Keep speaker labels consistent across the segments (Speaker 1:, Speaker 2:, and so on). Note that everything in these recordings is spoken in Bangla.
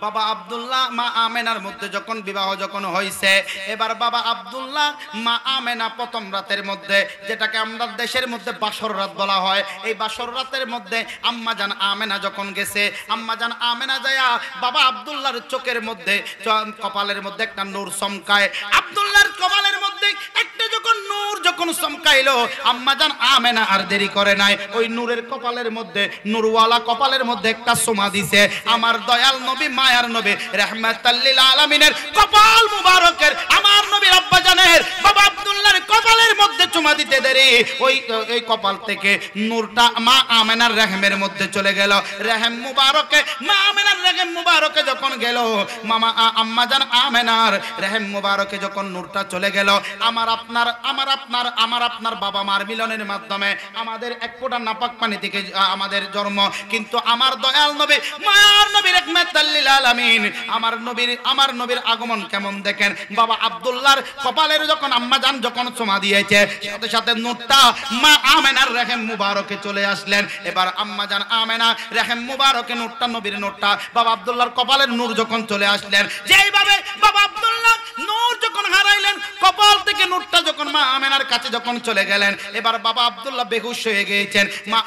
Speaker 1: বাবা আব্দুল্লাহ মা আমেনার মধ্যে যখন বিবাহ যখন হয়েছে, এবার বাবা আব্দুল্লাহ মা আমেনা প্রথম রাতের মধ্যে, যেটাকে আমরা দেশের মধ্যে বাসর রাত বলা হয়, এই বাসর রাতের মধ্যে আম্মা জান আমেনা যখন গেছে, আম্মা জান আমেনা যায়া বাবা আব্দুল্লাহর চোখের মধ্যে কপালের মধ্যে একটা নূর চমকায়। আব্দুল্লাহর কপালের মধ্যে একটা যখন নূর যখন চমকাইলো, আম্মা জান আমেনা আর দেরি করে নাই, ওই নূরের কপালের মধ্যে, নূরওয়ালা কপালের মধ্যে একটা চুমা দিছে। আমার দয়াল নবী মায়ার নবী রাহমাতাল লিল আলামিনের কপাল মুবারকের, আমার নবীর আব্বা জানের বাবা আব্দুল্লাহর কপালের মধ্যে চুমা দিতে দেরি, ওই কপাল থেকে নূরটা মা আমেনার রহমের মধ্যে চলে গেল। রহম মুবারকে, মা আমেনার রহম মুবারকে যখন গেল, মামা আম্মা জান আমেনার রহম মুবারকে যখন নূরটা চলে গেল, আমার আপনার বাবা মার মিলনের মাধ্যমে আমাদের এক ফোঁটা নাপাক পানি থেকে আমাদের জন্ম, কিন্তু আমার দয়াল নবী মায়ার নবী রাহমাতাল লিল আলামিন, আমার নবীর আগমন কেমন দেখেন। বাবা আব্দুল্লাহর কপালের যখন আম্মা জান যখন চুমা দিয়েছে, সাথে সাথে নূরটা মা আমেনার রহম মুবারকে চলে আসলেন। এবার আম্মা জান আমেনা রহম মুবারকে নূরটা, নবীর নূরটা বাবা আব্দুল্লাহর কপালের নূর যখন চলে আসলেন, যেইভাবে বাবা আব্দুল্লাহ নূর যখন হারাইলেন, কপাল থেকে নূরটা যখন মা আমেনার কাছে যখন চলে গেলেন, এবার বাবা আব্দুল্লাহ বেহুশ হয়ে গিয়েছেন। মা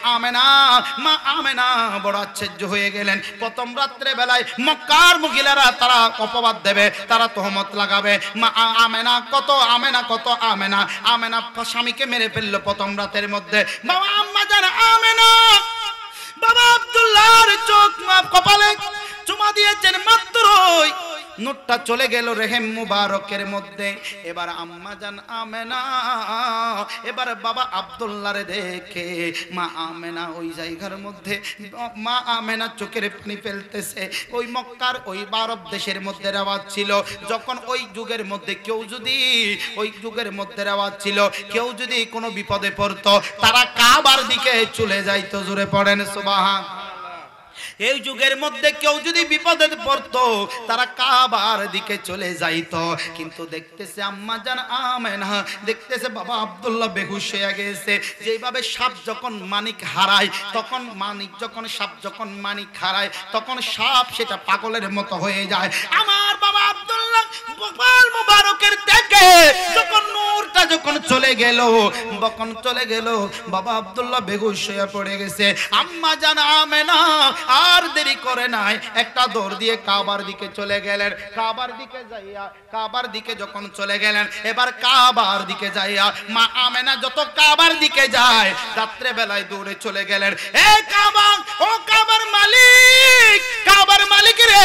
Speaker 1: আমেনা বড় আশ্চর্য হয়ে গেলেন। প্রথম রাত্রে বেলায় মক্কার মহিলারা তারা অপবাদ দেবে, তারা তহমত লাগাবে, মা আমেনা কত আমেনা স্বামীকে মেরে ফেললো প্রথম রাতের মধ্যে। বাবা আম্মা জান আমেনা বাবা আব্দুল্লাহর চোখ কপালে চুমা দিয়েছেন, মাত্রই নূরটা চলে গেল রহম মুবারকের মধ্যে। এবার আম্মা জান আমেনা এবার বাবা আব্দুল্লাহরে দেখে মা আমেনা ওই জায়গার মধ্যে, মা আমেনা চোখের পানি ফেলতেছে। ওই মক্কার ওই আরব দেশের মধ্যে রেওয়াজ ছিল, যখন ওই যুগের মধ্যে কেউ যদি কোনো বিপদে পড়তো, তারা কাবার দিকে চলে যাইতো। জোরে পড়েন সুবহান। এই যুগের মধ্যে কেউ যদি বিপদে পড়তো, তারা কাবার দিকে চলে যাইতো। কিন্তু দেখতেছে আম্মা জান আমেনা, দেখতেছে বাবা আব্দুল্লাহ বেহুশ হয়ে গেছে। যেভাবে সাপ যখন মানিক হারায়, তখন সাপ যখন মানিক হারায়, তখন সাপ সেটা পাগলের মতো হয়ে যায়। আমার বাবা আব্দুল্লাহ কপাল মুবারকের থেকে যখন নূরটা যখন চলে গেল, বাবা আব্দুল্লাহ বেহুশ হয়ে পড়ে গেছে। আম্মা জান আমেনা আর দেরি করে নাই, একটা দৌড় দিয়ে কাবার দিকে চলে গেলেন। কাবার দিকে যখন চলে গেলেন, এবার কাবার দিকে যাইয়া মা আমেনা যত কাবার দিকে যায়, রাত্রে বেলায় দৌড়ে চলে গেলেন। এই কাবা, ও কাবার মালিক রে,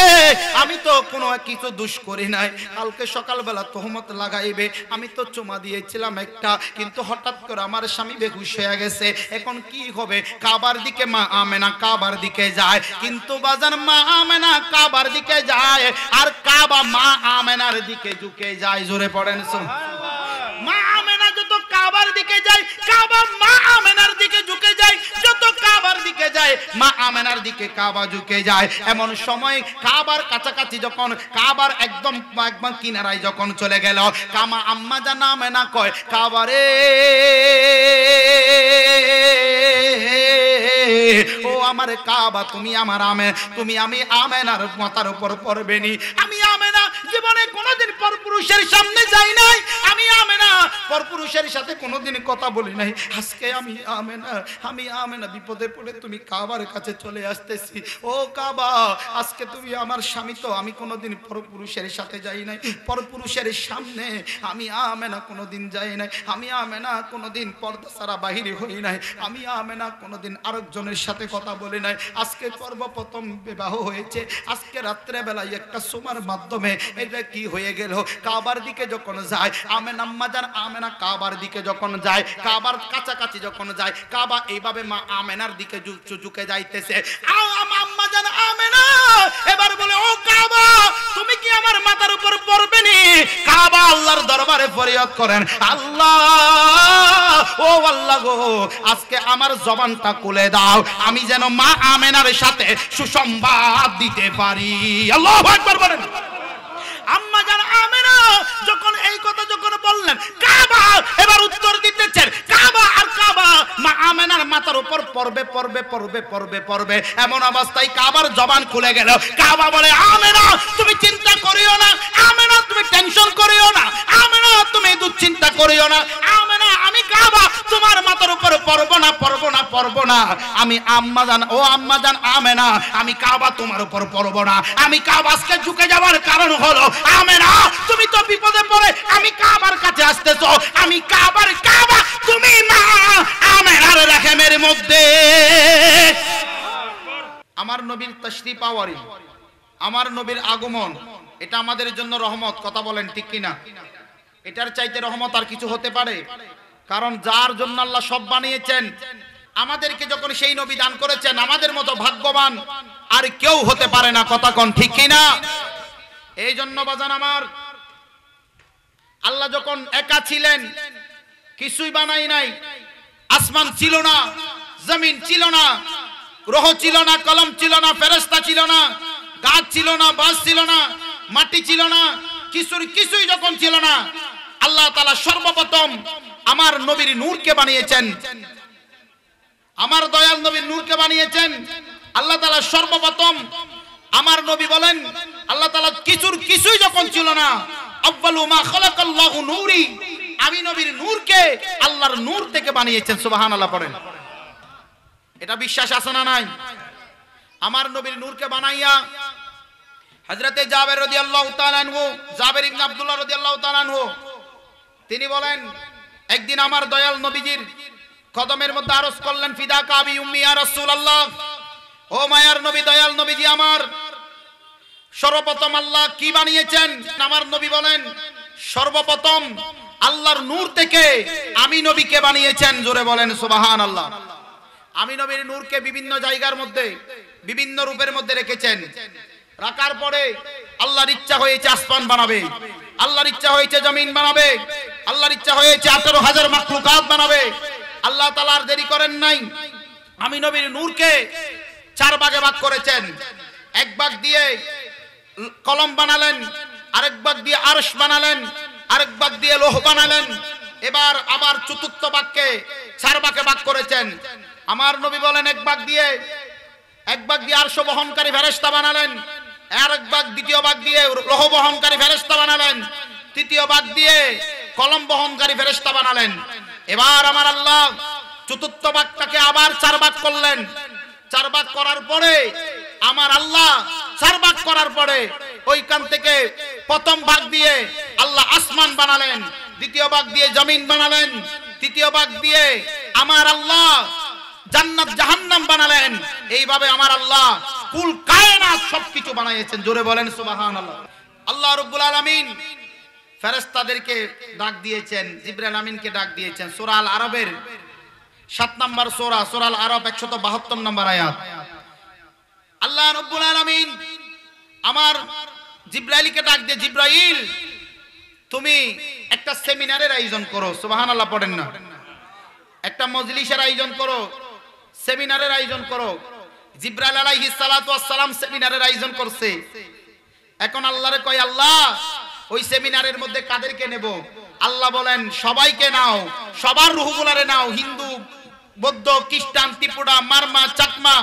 Speaker 1: আমি তো কোনো কিছু দোষ করি নাই, কালকে সকালবেলা তহমত লাগাইবে, আমি তো চুমা দিয়েছিলাম একটা, কিন্তু হঠাৎ করে আমার স্বামী বেহুশ হয়ে গেছে, এখন কি হবে? কাবার দিকে মা আমেনা কাবার দিকে যায়, কিন্তু বাজান মা আমেনা কাবার দিকে যায় আর কাবা মা আমেনার দিকে ঝুঁকে যায়। জোরে পড়েন সুবহানাল্লাহ। মা আমেনা যত কাবার দিকে যায়, কাবা মা আমেনার দিকে ঝুঁকে যায়, যত কাবার দিকে যায় মা আমেনার দিকে কাবা ঝুঁকে যায়। এমন সময় কাবার কাছাকাছি যখন, কাবার একদম কিনারায় যখন চলে গেল, কামা আম্মা জান আমেনা কয়, কাবারে ও আমার কাবা, তুমি আমি আমেনার মাথার উপর পড়বেনি। আমি আমেনা জীবনে কোনোদিন পরপুরুষের সামনে যাই নাই, আমি আমেনা পরপুরুষের সাথে কোনোদিন কথা বলি নাই। আজকে আমি আমেনা বিপদে পড়ে তুমি কাবার কাছে চলে আসতেছি। ও কাবা, আজকে তুমি আমার স্বামী তো, আমি কোনোদিন পরপুরুষের সাথে যাই নাই, পরপুরুষের সামনে আমি আমেনা কোনোদিন যাই নাই, আমি আমেনা কোনোদিন পর্দা ছাড়া বাহির হই নাই, আমি আমেনা কোনোদিন আরেকজনের সাথে কথা বলি নাই। আজকে সর্বপ্রথম বিবাহ হয়েছে, আজকে রাত্রে বেলায় একটা সোমার মাধ্যমে এটা কি হয়ে গেল? কাবার দিকে যখন যায় আম্মা জান আমেনা, কাবার দিকে যখন যায়, কাবার কাছাকাছি যখন যায়, কাবা এইভাবে মা আমেনার দিকে ঝুঁকে যাইতেছে। আম্মা জান আমেনা এবার বলে, ও কাবা, তুমি কি আমার মাথার উপর পড়বে নি? কাবা আল্লাহর দরবারে ফরিয়াদ করেন, আল্লাহ, ও আল্লাহ গো, আজকে আমার জবানটা খুলে দাও, আমি যেন মা আমেনার সাথে সুসংবাদ দিতে পারি। আল্লাহু আকবার বলেন। আম্মা জান আমেনা যখন এই কথা যখন বললেন, কাবা এবার উত্তর দিতেছেন, কাবা আর কাবা মা আমেনার মাথার উপর পড়বে। এমন অবস্থায় কাবার জবান খুলে গেল। কাবা বলে, আমেনা তুমি চিন্তা করিও না, আমেনা তুমি টেনশন করিও না, আমেনা তুমি দুশ্চিন্তা করিও না, আমেনা আমি কাবা তোমার মাথার উপর পড়ব না, আমি আম্মাজান, ও আম্মাজান আমেনা, আমি কাবা তোমার উপর পড়ব না। আমি কাবা আজকে ঝুঁকে যাওয়ার কারণ হলো আমেনা তুমি তো বিপদে পড়ে আমি কাবার কাছে আসতেছো, আমি কাবার কাবা, তুমি মা আমেনার রাহেমের মধ্যে। আমার নবীর তাশরীফ আওয়ারি, আমার নবীর আগমন, এটা আমাদের জন্য রহমত। কথা বলেন ঠিক কিনা? এটার চাইতে রহমত আর কিছু হতে পারে? কারণ যার জন্য আল্লাহ সব বানিয়েছেন, আমাদেরকে যখন সেই নবী দান করেছেন, আমাদের মতো ভাগ্যবান আর কেউ হতে পারে না। কথা কোন ঠিক কিনা? এই জন্য বাজান আমার, আল্লাহ যখন একা ছিলেন, কিছুই বানাই নাই, আসমান ছিল না, জমিন ছিল না, রহ ছিল না, কলম ছিল না, ফেরেশতা ছিল না, গাছ ছিল না, বাস ছিল না, মাটি ছিল না, কিছুই যখন ছিল না, আল্লাহ তাআলা সর্বপ্রথম আমার নবীর নূরকে বানিয়েছেন, আমার দয়াল নবীর নূরকে বানিয়েছেন আল্লাহ তাআলা সর্বপ্রথম। আমার নবী বলেন আল্লাহ তাআলা কিছুই যখন ছিল না, আউয়ালু মা খালাকাল্লাহু নূরি, আমি নবীর নূরকে আল্লাহর নূর থেকে বানিয়েছেন। সুবহানাল্লাহ পড়েন। এটা বিশ্বাস আছে না নাই? আমার নবীর নূরকে বানাইয়া হযরতে জাবের রাদিয়াল্লাহু তাআলা আনহু, জাবের ইবনে আব্দুল্লাহ রাদিয়াল্লাহু তাআলা আনহু, তিনি বলেন একদিন আমার দয়াল নবীজির কদমের মধ্যে আরজ করলেন, ফিদা কাবি উম্মি ইয়া রাসূলুল্লাহ, ও মায়ার নবী, দয়াল নবীজি আমার, সর্বপ্রথম আল্লাহ কি বানিয়েছেন? আমার নবী বলেন সর্বপ্রথম আল্লাহর নূর থেকে আমি নবীকে বানিয়েছেন। জোরে বলেন সুবহানাল্লাহ। আমি নবীর নূরকে বিভিন্ন জায়গার মধ্যে বিভিন্ন রূপের মধ্যে রেখেছেন। রাখার পরে আল্লাহর ইচ্ছা হয়েছে আসমান বানাবে, আল্লাহর ইচ্ছা হয়েছে জমিন বানাবে, আল্লাহর ইচ্ছা হয়েছে 18,000 মাখলুকাত বানাবে। আল্লাহ তাআলা আর দেরি করেন নাই, আমি নবীর নূরকে 4 ভাগে ভাগ করেছেন। এক ভাগ দিয়ে কলম বানালেন, আরেক ভাগ দিয়ে আরশ বানালেন, আরেক ভাগ দিয়ে লৌহ বানালেন। এবার আবার চতুর্থ ভাগকে 4 ভাগে ভাগ করেছেন। আমার নবী বলেন এক ভাগ দিয়ে আরশ বহনকারী ফেরেশতা বানালেন, আরেক ভাগ, দ্বিতীয় ভাগ দিয়ে লৌহ বহনকারী ফেরেশতা বানালেন, তৃতীয় ভাগ দিয়ে কলম বহনকারী ফেরেশতা বানালেন। এবার আমার আল্লাহ চতুর্থ ভাগটাকে আবার 4 ভাগ করলেন। 4 ভাগ করার পরে আমার আল্লাহ 4 ভাগ করার পরে ওইখান থেকে প্রথম ভাগ দিয়ে আল্লাহ আসমান বানালেন, দ্বিতীয় ভাগ দিয়ে জমিন বানালেন, তৃতীয় ভাগ দিয়ে আমার আল্লাহ জান্নাত জাহান্নাম বানালেন। এইভাবে আমার আল্লাহ কুল কায়নাত সবকিছু বানাইয়েছেন। জোরে বলেন সুবহানাল্লাহ। আল্লাহ রাব্বুল আলামিন ফেরেশতাদেরকে ডাক দিয়েছেন, জিবরাইল আমিনকে ডাক দিয়েছেন। সূরা আল আরবের 7 নম্বর সূরা, সূরা আল আরব 172 নম্বর আয়াত। আল্লাহ রাব্বুল আলামিন আমার জিবরাইলকে ডাক দিয়ে, জিবরাইল তুমি একটা সেমিনারের আয়োজন করো। সুবহানাল্লাহ পড়েন না। একটা মজলিসের আয়োজন করো, সেমিনারের আয়োজন করো। জিবরাইল আলাইহিস সালাতু ওয়াস সালাম সেমিনারের আয়োজন করছে। এখন আল্লাহরে কয়, আল্লাহ ওই সেমিনারের মধ্যে কাদেরকে নেব? আল্লাহ বলেন সবাইকে নাও, সবার রূহগুলারে নাও, হিন্দু, বৌদ্ধ, খ্রিস্টান, ত্রিপুরা, মারমা, চাকমা,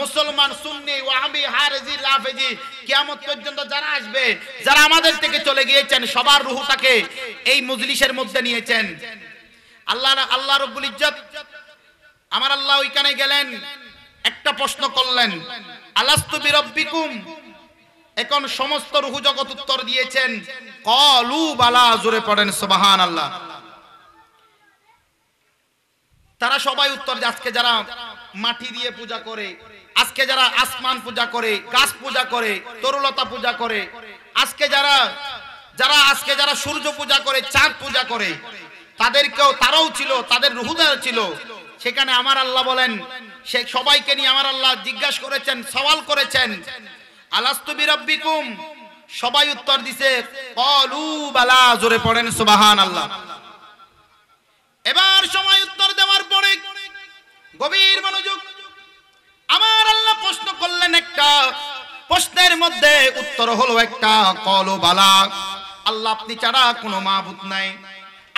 Speaker 1: মুসলমান, সুন্নি, ওয়াহাবি, হারেজি, লাফেজি, কিয়ামত পর্যন্ত যারা আসবে, যারা আমাদের থেকে চলে গিয়েছেন, সবার রূহটাকে এই মজলিসের মধ্যে নিয়েছেন। আল্লাহ রাব্বুল ইজ্জত আমার আল্লাহ ওইখানে গেলেন, একটা প্রশ্ন করলেন, আলাস্তু বিরাব্বিকুম। এখন সমস্ত রূহ জগৎ উত্তর দিয়েছেন, ক্বালু বালা। জোরে পড়েন সুবহানাল্লাহ। তারা সবাই উত্তর দিয়ে, আজকে যারা মাটি দিয়ে পূজা করে, আজকে যারা আসমান পূজা করে, গাছ পূজা করে, তরুলতা পূজা করে, আজকে যারা সূর্য পূজা করে, চাঁদ পূজা করে, তারাও ছিল, তাদের রূহদার ছিল সেখানে। আমার আল্লাহ বলেন সে সবাইকে নিয়ে আমার আল্লাহ জিজ্ঞাসা করেছেন, সওয়াল করেছেন, আলাস্তু বিরাব্বিকুম। সবাই উত্তর দিছে ক্বালু বালা। জোরে পড়েন সুবহানাল্লাহ। এবার সবাই উত্তর দেওয়ার পরে গভীর মনোযোগ, আমার আল্লাহ প্রশ্ন করলেন একটা, প্রশ্নের মধ্যে উত্তর হলো একটা, ক্বালু বালা। আল্লাহ আপনি ছাড়া কোনো মাবুদ নাই,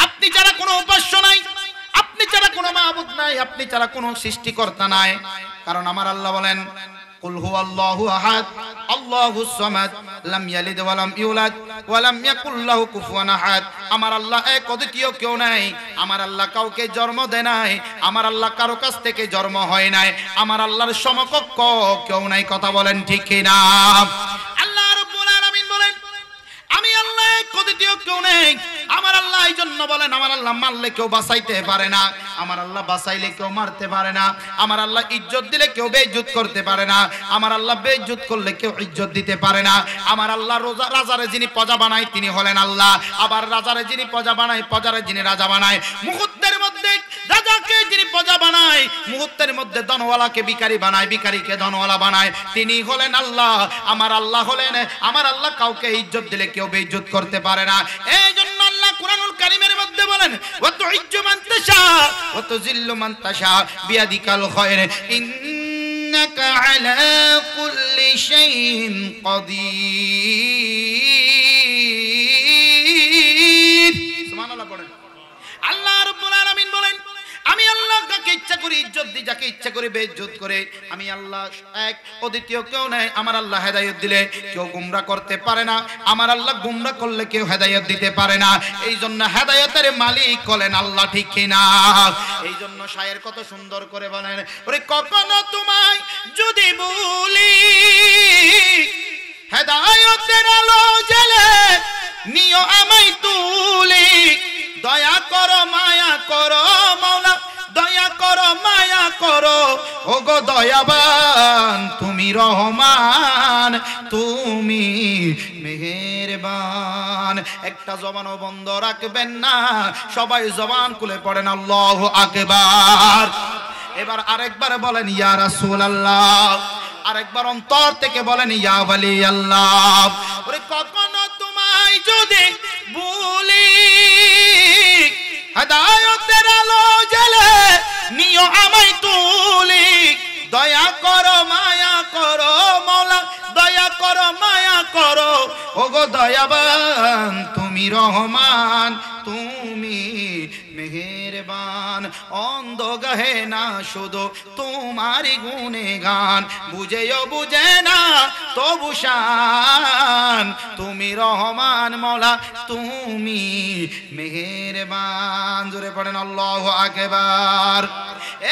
Speaker 1: আপনি ছাড়া কোনো উপাস্য নাই, আপনি ছাড়া কোনো মাবুদ নাই, আপনি ছাড়া কোনো সৃষ্টিকর্তা নাই। কারণ আমার আল্লাহ বলেন কুল হুয়াল্লাহু আহাদ আল্লাহুস সামাদ লাম ইয়ালিদ ওয়া লাম ইউলাদ ওয়া লাম ইয়াকুল লাহু কুফুয়ান আহাদ। আমার আল্লাহ এক, অদ্বিতীয় কেউ নাই। আমার আল্লাহ কাউকে জন্ম দেয় নাই, আমার আল্লাহ কারো কাছ থেকে জন্ম হয় নাই, আমার আল্লাহর সমকক্ষ কেউ নাই। কথা বলেন ঠিক কি না? আল্লাহ রাব্বুল আলামিন বলেন আমি আল্লাহ এক, অদ্বিতীয় কেউ নেই। আমার আল্লাহ এই জন্য বলেন আমার আল্লাহ মারলে কেউ বাঁচাইতে পারে না, আমার আল্লাহ বাঁচাইলে কেউ মারতে পারে না, আমার আল্লাহ ইজ্জত দিলে কেউ বেইজ্জত করতে পারে না, আমার আল্লাহ বেইজ্জত করলে কেউ ইজ্জত দিতে পারে না। আমার আল্লাহ রাজারে যিনি প্রজা বানায় তিনি হলেন আল্লাহ, আবার রাজারে যিনি প্রজা বানায়, প্রজারে যিনি রাজা বানায়, মুহূর্তের মধ্যে রাজাকে যিনি প্রজা বানায়, মুহূর্তের মধ্যে ধনওয়ালাকে ভিখারি বানায়, ভিখারিকে ধনওয়ালা বানায়, তিনি হলেন আল্লাহ। আমার আল্লাহ হলেন, আমার আল্লাহ কাউকে ইজ্জত দিলে কেউ বেইজ্জত করতে পারে না। এই জন্য আল্লাহ কুরআনুল কারীমের মধ্যে বলেন ওয়া তুইজ্জু মান তাশা ওয়া তুযিল্লু মান তাশা বিয়াদিকাল খায়র ইন্নাকা আলা কুল্লি শাইইন কাদির। সুবহানাল্লাহ পড়েন। আল্লাহ রাব্বুল আলামিন বলেন আমি আল্লাহ যাকে ইচ্ছা করি ইজ্জত দিই, যাকে ইচ্ছা করি বেইজ্জত করে। আমি আল্লাহ এক, অদ্বিতীয় কেউ নাই। আমার আল্লাহ হেদায়েত দিলে কেউ গোমরা করতে পারে না, আমার আল্লাহ গোমরা করলে কেউ হেদায়েত দিতে পারে না। এই জন্য হেদায়েতের মালিক হলেন আল্লাহ, ঠিক কি না? এই জন্য শায়ের কত সুন্দর করে বলেন ওরে কখনো তোমায় যদি ভুলি হেদায়েতের আলো জ্বলে নিও আমায় তুলি, দয়া করো মায়া করো মাওলা, দয়া করো মায়া করো ওগো দয়াবান, তুমি রহমান তুমি মেহেরবান। একটা জবানও বন্ধ রাখবেন না, সবাই জবান খুলে পড়েন আল্লাহু আকবার। এবার আরেকবার বলেন ইয়া রাসূলুল্লাহ, আরেকবার অন্তর থেকে বলেন ইয়া ওয়ালি আল্লাহ। ওরে কখনো তোমায় যদি ভুলি হেদায়েতের আলো জ্বলে নিও আমায় তুলি, দয়া করো মায়া করো মাওলা, দয়া করো মায়া করো ওগো দয়াবান, তুমি রহমান তুমি মেহেরবান। অন্ধ গাহে না শুধু তোমারই গুণগান, বুঝেও বুঝে না তবু শান, তুমি রহমান মওলা তুমি মেহেরবান। জোরে পড়েন আল্লাহু আকবার।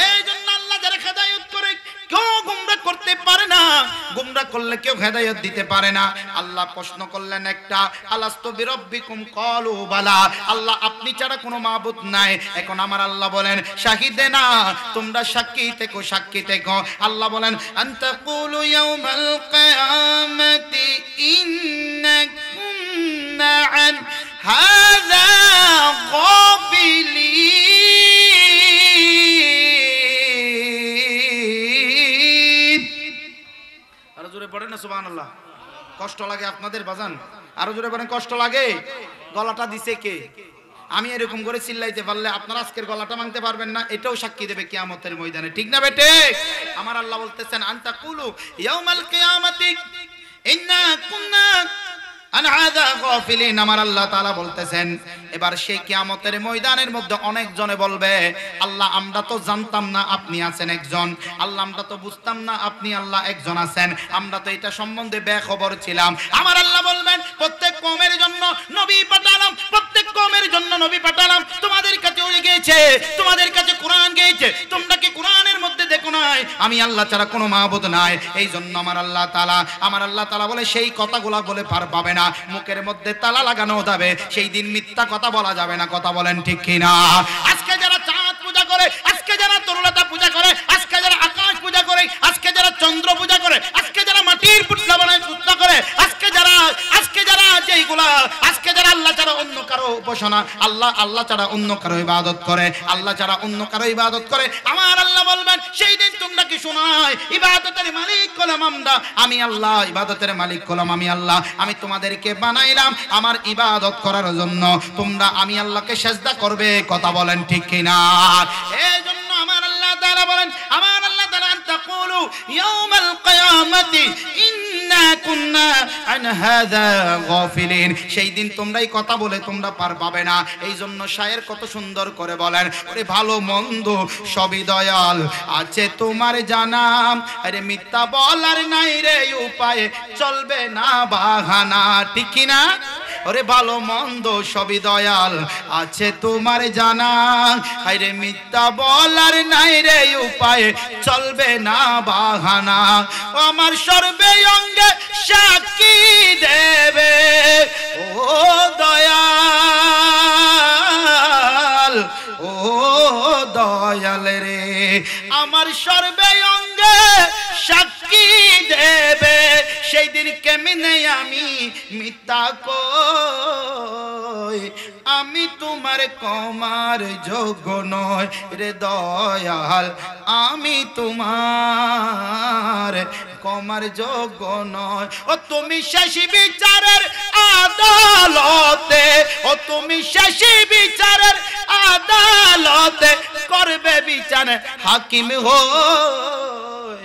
Speaker 1: এই জন্য আল্লাহ যারা হেদায়েত করে কেউ গুমরা করতে পারে না, গুমরা করলে কেউ হেদায়েত দিতে পারে না। আল্লাহ প্রশ্ন করলেন একটা, আলাস্তু বিরাব্বিকুম ক্বালু বালা, আল্লাহ আপনি ছাড়া কোনো মাবুদ নাই। এখন আমার আল্লাহ বলেন শাহিদে না, তোমরা সাক্ষী থেকো, সাক্ষী থেকো। আল্লাহ বলেন আনতা কুলু ইয়াউমাল কিয়ামাতি ইন্না কুন্না আন হাযা গাফিলিন। আরো জোরে পড়েন না সুবহানাল্লাহ। কষ্ট লাগে আপনাদের বাজান? আরো জোরে পড়েন কষ্ট লাগে? গলাটা দিছে কে? আমি এরকম করে চিল্লাইতে পারলে আপনারা আজকের গলাটা ভাঙতে পারবেন না, এটাও সাক্ষী দেবে কিয়ামতের ময়দানে, ঠিক না বেটে? আমার আল্লাহ বলতেছেন আনতা কুলু ইয়াউমাল কিয়ামাতি ইন্না কুন্না আন হাযা গাফিলিন। আমার আল্লাহ তাআলা বলতেছেন এবার সেই কিয়ামতের ময়দানের মধ্যে অনেক জনে বলবে আল্লাহ আমরা তো জানতাম না আপনি আছেন একজন, আল্লাহ আমরা তো বুঝতাম না আপনি আল্লাহ একজন আছেন, আমরা তো এটা সম্বন্ধে বেখবর ছিলাম। আমার আল্লাহ বলবেন প্রত্যেক কওমের জন্য নবী পাঠালাম, প্রত্যেক কওমের জন্য নবী পাঠালাম। তোমাদের কাছে ওলি গিয়েছে, তোমাদের কাছে কোরআন গিয়েছে, তোমরা কি কোরআনের মধ্যে দেখো নাই আমি আল্লাহ ছাড়া কোনো মাবুদ নাই? এই জন্য আমার আল্লাহ তাআলা বলে সেই কথাগুলো বলে পার পাবে না, মুখের মধ্যে তালা লাগানো যাবে, সেই দিন মিথ্যা কথা বলা যাবে না। কথা বলেন ঠিক কিনা? আজকে যারা চাঁদ পূজা করে, আজকে যারা তরুলতা পূজা করে, আজকে যারা আকাশ পূজা করে, আজকে যারা চন্দ্র পূজা করে, আজকে যারা মাটির পুতলা বানায় পূজা করে, আজকে যারা যেইগুলা আজকে যারা আল্লাহ ছাড়া অন্য কারো উপাসনা, আল্লাহ ছাড়া অন্য কারো ইবাদত করে, আল্লাহ ছাড়া অন্য কারো ইবাদত করে, আমার আল্লাহ বলবেন সেই দিন তোমরা কি শোনায় ইবাদতের মালিক হলাম আমরা, আমি আল্লাহ, ইবাদতের মালিক হলাম আমি আল্লাহ। আমি তোমাদেরকে বানাইলাম আমার ইবাদত করার জন্য, তোমরা আমি আল্লাহকে সিজদা করবে। কথা বলেন ঠিক কিনা? এই জন্য আমার আল্লাহ তাআলা বলেন, আমার আল্লাহ তাআলা আন তাকুলু ইয়াউমাল কিয়ামাতি ইন্না কুন্না আন হাযা গাফিলিন। সেই দিন তোমরাই কথা বলে তোমরা পার পাবে না। এই জন্য শায়ের কত সুন্দর করে বলেন, ওরে ভালো মন্দ সবই দয়াল আছে তোমার জানা, আরে মিথ্যা বলার নাই রে উপায়, চলবে না বাহানা, ঠিক কি না? ওরে ভালো মন্দ সবই দয়াল আছে তোমার জানা, আরে মিথ্যা বলার নাই রে উপায়, চলবে না বাহানা। আমার সর্বে অঙ্গে সাক্ষী দেবে ও দয়াল, ও দয়াল রে, আমার সর্বে অঙ্গে সাক্ষী দেবে। সেই দিন কেমনে আমি মিথ্যা কই, আমি তোমার ক্ষমার যোগ্য নয় রে দয়াল, আমি তোমার ক্ষমার যোগ্য নয়। ও তুমি শেষ বিচারের আদালতে, ও তুমি শেষ বিচারের আদালতে করবে বিচার হাকিম হই,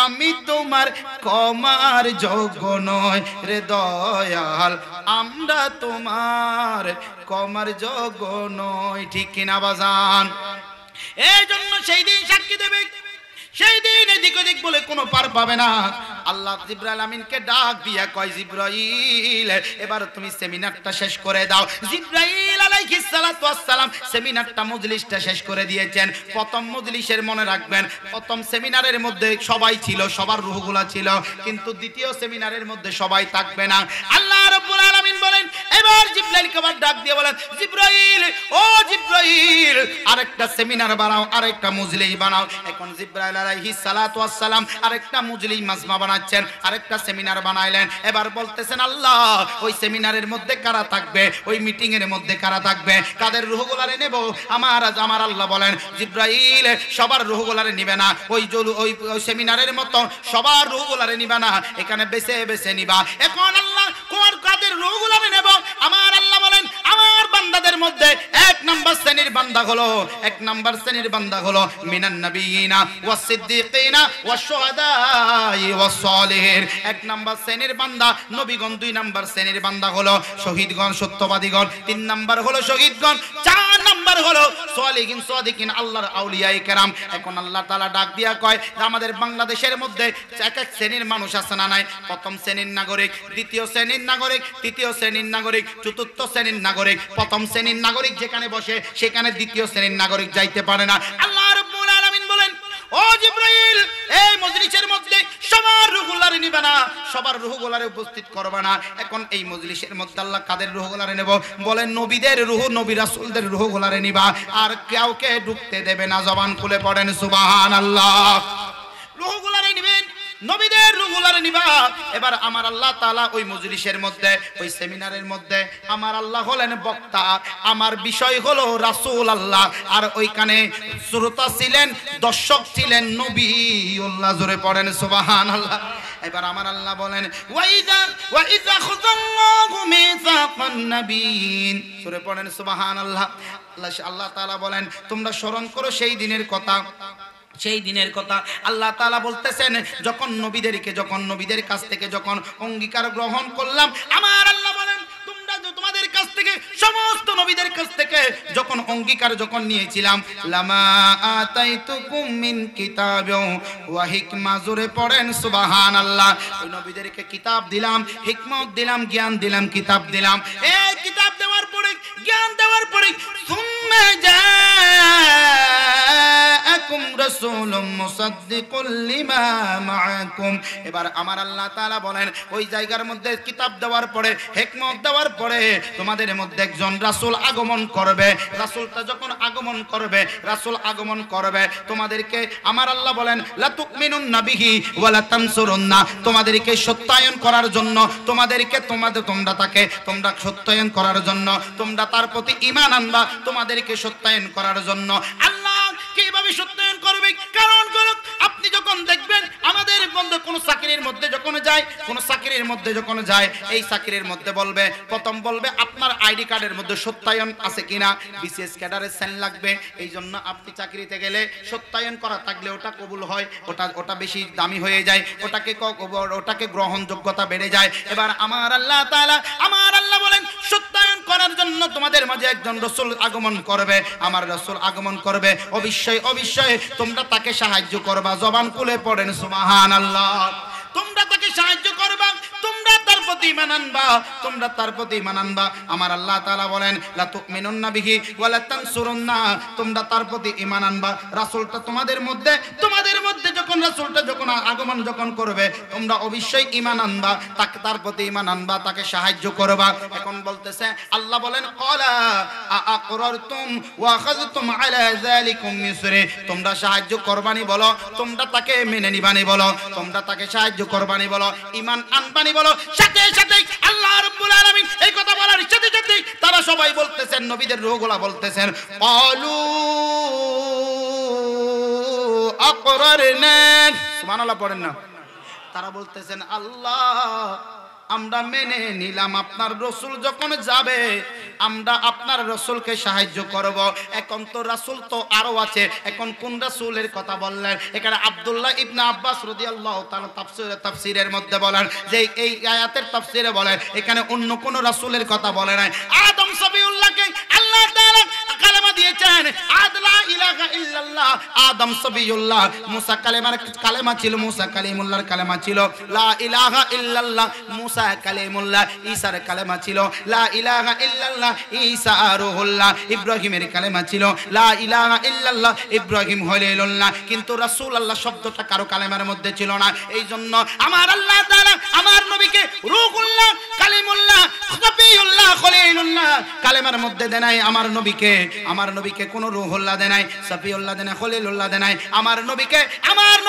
Speaker 1: আমি তোমার ক্ষমার যোগ্য নয় রে দয়াল, আমরা তোমার ক্ষমার যোগ্য নয়, ঠিক কিনা বাজান? এই জন্য সেই দিন সাক্ষী দেবে, সেই দিন এদিক ওদিক বলে কোনো পার পাবে না। আল্লাহ জিবরাইল আমিনকে ডাক দিয়া কয়, জিবরাইল এবার তুমি সেমিনারটা শেষ করে দাও। জিবরাইল আলাইহিস সালাতু ওয়াস সালাম সেমিনারটা মজলিসটা শেষ করে দিয়েছেন। প্রথম মজলিসের মনে রাখবেন, প্রথম সেমিনারের মধ্যে সবাই ছিল, সবার রূহগুলা ছিল, কিন্তু দ্বিতীয় সেমিনারের মধ্যে সবাই থাকবে না। আল্লাহ রাব্বুল আলামিন বলেন, এবার জিবরাইলকে আবার ডাক দিয়ে বলেন, জিবরাইল ও জিবরাইল আরেকটা সেমিনার বানাও, আরেকটা মজলিস বানাও। এখন জিবরাইল আলাইহিস সালাতু ওয়াস সালাম আরেকটা মজলিস মাজমা বানাচ্ছেন, আরেকটা সেমিনার বানাইলেন। এবার বলতেছেন, আল্লাহ ওই সেমিনারের মধ্যে কারা থাকবে, ওই মিটিং এর মধ্যে কারা থাকবে, কাদের রূহগুলারে নেব? আমার আল্লাহ বলেন, জিবরাইল সবার রূহগুলারে নিবে না, ওই সেমিনারের মতো সবার রূহগুলারে নিবে না, এখানে বেছে বেছে নিবা। এখন আল্লাহ কোন কাদের রূহগুলারে নেব? আমার আল্লাহ বলেন, আমার বান্দাদের মধ্যে এক নাম্বার শ্রেণীর বান্দা হলো, এক নাম্বার শ্রেণীর বান্দা হলো মিনান নবিয়িনা ওয়াস সিদ্দিকিনা ওয়াস শুহাদাই ওয়াস সালিহিন। এক নাম্বার শ্রেণীর বান্দা নবীগণ, দুই নাম্বার শ্রেণীর বান্দা হলো শহীদগণ, সত্যবাদীগণ, তিন নাম্বার হলো শহীদগণ, চার নাম্বার হলো সালিহিন সাদিকিন, আল্লাহর আউলিয়ায়ে কেরাম। এখন আল্লাহ তাআলা ডাক দিয়া কয়, আমাদের বাংলাদেশের মধ্যে এক এক শ্রেণীর মানুষ আছে না নাই? প্রথম শ্রেণীর নাগরিক, দ্বিতীয় শ্রেণীর নাগরিক, তৃতীয় শ্রেণীর নাগরিক, চতুর্থ শ্রেণীর নাগরিক। প্রথম শ্রেণীর নাগরিক যেখানে বসে সেখানে দ্বিতীয় শ্রেণীর নাগরিক যাইতে পারে না। আল্লাহ রাব্বুল আলামিন বলেন, ও জিবরাইল এই মজলিসের মধ্যে সবার রূহগুলারে নিবে না, সবার রূহগুলারে উপস্থিত করবে না। এখন এই মজলিসের মধ্যে আল্লাহ কাদের রূহগুলারে নেব? বলেন নবীদের রূহ, নবী রাসূলদের রূহগুলারে নিবা, আর কাউকে ঢুকতে দেবে না। জবান খুলে পড়েন সুবহানাল্লাহ। রূহগুলারে নিবেন, নবীদের রূহগুলারে নিবা। এবার আমার আল্লাহ তাআলা ওই মজলিসের মধ্যে, ওই সেমিনারের মধ্যে আমার আল্লাহ হলেন বক্তা, আমার বিষয় হলো রাসূল আল্লাহ, আর ওইখানে শ্রোতা ছিলেন, দর্শক ছিলেন নবীউল্লাহ। জোরে পড়েন সুবহানাল্লাহ। এবার আমার আল্লাহ বলেন, ওয়াইযা খুযাল্লাহু মিসাকান নাবিয়িন। জোরে পড়েন সুবহানাল্লাহ। আল্লাহ তাআলা বলেন, তোমরা স্মরণ করো সেই দিনের কথা, সেই দিনের কথা। আল্লাহ তাআলা বলতেছেন, যখন নবীদের কাছ থেকে যখন অঙ্গীকার গ্রহণ করলাম, আমার আল্লাহ বলেন, তোমরা তোমাদের কাছ থেকে, সমস্ত নবীদের কাছ থেকে যখন অঙ্গীকার যখন নিয়েছিলাম, লামা আতাইতুকুম মিন কিতাবিন ওয়া হিকমা। জোরে পড়েন সুবহানাল্লাহ। ওই নবীদেরকে কিতাব দিলাম, হিকমত দিলাম, জ্ঞান দিলাম, কিতাব দিলাম। এই কিতাব দেওয়ার পরে, জ্ঞান দেওয়ার পরে, সুম্মা জাআকুম রাসূলুম মুসাদ্দিকুল লিমা মাআকুম। এবার আমার আল্লাহ তাআলা বলেন, ওই জায়গার মধ্যে কিতাব দেওয়ার পরে, হিকমত দেওয়ার পরে তোমাদের মধ্যে একজন রাসূল আগমন করবে। রাসূলটা যখন আগমন করবে, রাসূল আগমন করবে, তোমাদেরকে আমার আল্লাহ বলেন, লা তুমিনুন্না বিহি ওয়া লা তানসুরুন্না। তোমাদেরকে সত্যায়ন করার জন্য, তোমাদেরকে তোমরা সত্যায়ন করার জন্য, তোমরা তার প্রতি ঈমান আনবা, তোমাদেরকে সত্যায়ন করার জন্য। আল্লাহ কি কিভাবে সত্যায়ন করবে? কারণ হলো আপনি যখন দেখবেন আমাদের বন্ধু কোন চাকরির মধ্যে যখন যায়, কোন চাকরির মধ্যে যখন যায়, এই চাকরির মধ্যে বলবে, প্রথম বলবে আপনার আইডি কার্ডের মধ্যে সত্যায়ন আছে কিনা, বিসিএস ক্যাডারের সাইন লাগবে। এই জন্য আপনি চাকরিতে গেলে সত্যায়ন করা থাকলে ওটা কবুল হয়, ওটা বেশি দামি হয়ে যায়, ওটাকে গ্রহণযোগ্যতা বেড়ে যায়। এবার আমার আল্লাহ তাআলা বলেন সত্যায়ন করার জন্য তোমাদের মাঝে একজন রাসূল আগমন করবে, আমার রাসূল আগমন করবে, অবশ্যই তোমরা তাকে সাহায্য করবা। জবান খুলে পড়েন সুবহানাল্লাহ। তোমরা তাকে সাহায্য করবা, তোমরা তার প্রতি ঈমান আনবা, তোমরা তার প্রতি ঈমান আনবা। আমার আল্লাহ তাআলা বলেন লা তুমিনুন্না বিহি ওয়া লা তানসুরুন্না, তোমরা তার প্রতি ঈমান আনবা। রাসূলটা তোমাদের মধ্যে যখন রাসূলটা যখন আগমন যখন করবে, তোমরা অবশ্যই ঈমান আনবা, তার প্রতি ঈমান আনবা, তাকে সাহায্য করবা। এখন বলতেছে আল্লাহ বলেন ক্বালা আআকরারতুম ওয়া আখাযতুম আলা যালিকুম মিসরি, তোমরা সাহায্য করবানি বলো, তোমরা তাকে মেনে নিবানি বলো, তোমরা তাকে সাহায্য করবানি বলো, ঈমান আনবানি বলো। সাথে সাথে আল্লাহ রাব্বুল আলামিন এই কথা বলার সাথে সাথে তারা সবাই বলতেছেন, নবীদের রূহগুলা বলতেছেন ক্বালু আকরারনা, সুবহানাল্লাহ পড়েন না। তারা বলতেছেন আল্লাহ আমরা মেনে নিলাম, আপনার রাসূল যখন যাবে আমরা আপনার রাসূলকে সাহায্য করব। এখন তো রাসূল তো আরো আছে, এখন কোন রাসূলের কথা বললেন? এখানে আব্দুল্লাহ ইবনে আব্বাস রাদিয়াল্লাহু তাআলা তাফসীরের মধ্যে বলেন যে এই আয়াতের তাফসীরে বলেন এখানে অন্য কোন রাসূলের কথা বলে নাই। আদম সফিউল্লাহকে আল্লাহ তাআলা কালেমা দিয়েছেন, আদলা ইলাহা ইল্লাল্লাহ, আদম সফিউল্লাহ। মুসা কালেমা ছিল, মুসা কালিমুল্লাহর কালেমা ছিল লা ইলাহা ইল্লাল্লাহ। মুসা কালিমুল্লাহ। ঈসার কালেমা ছিল লা ইলাহা ইল্লাল্লাহ, ঈসা রূহুল্লাহ। ইব্রাহিমের কালেমা ছিল লা ইলাহা ইল্লাল্লাহ, ইব্রাহিম খলিলুল্লাহ। কিন্তু রাসূলুল্লাহ শব্দটা কারো কালেমার মধ্যে ছিল না। এই জন্য আমার আল্লাহ তাআলা আমার নবীকে রূহুল্লাহ, কালিমুল্লাহ, সফিউল্লাহ, খলিলুল্লাহ কালেমার মধ্যে দেয় নাই। আমার নবীকে কোনো রূহুল্লাহ দেয় নাই, সফিউল্লাহ দেয় নাই, খলিলুল্লাহ দেয় নাই। আমার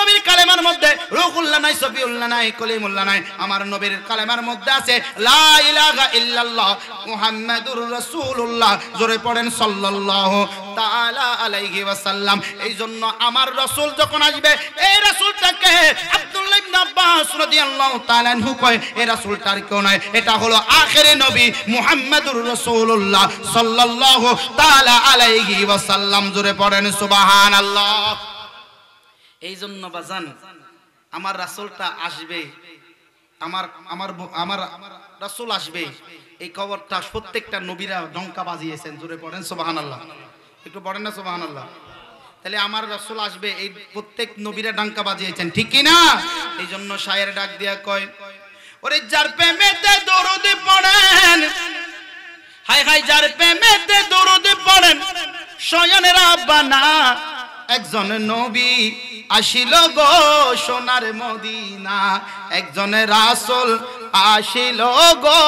Speaker 1: নবীর কালেমার মধ্যে রূহুল্লাহ নাই, সফিউল্লাহ নাই, কলিমুল্লাহ নাই। আমার নবীর কালেমার মধ্যে আছে লা ইলাহা ইল্লাল্লাহ মুহাম্মাদুর রাসূলুল্লাহ। জোরে পড়েন সাল্লাল্লাহু তাআলা আলাইহি ওয়াসাল্লাম। এই জন্য আমার রাসূল যখন আসবে, এই রাসূলটাকে আব্দুল্লাহ ইবনে আব্বাস রাদিয়াল্লাহু তাআলা আনহু কয় এই রাসূলটার কেউ নয়, এটা হলো আখিরি নবী মুহাম্মাদুর রাসূলুল্লাহ সাল্লাল্লাহু তাআলা আলাইহি ওয়াসাল্লাম। জোরে পড়েন সুবহানাল্লাহ। এই জন্য বাজান আমার রাসূলটা আসবে, আমার রাসূল আসবে, এই খবরটা প্রত্যেকটা নবীরা ডঙ্কা বাজিয়েছেন। জোরে পড়েন সুবহানাল্লাহ, একটু পড়েন না সুবহানাল্লাহ। তাহলে আমার রাসূল আসবে এই প্রত্যেক নবীরা ডঙ্কা বাজিয়েছেন, ঠিক কি না? এই জন্য শায়ের ডাক দিয়া কয় ওরে যার প্রেমেতে দরুদ পড়েন, হায় হায় যার প্রেমেতে দরুদ পড়েন স্বয়ং রাব্বানা একজন নবী আসিল গো সোনার মদিনা, একজন রাসূল আসিল গো,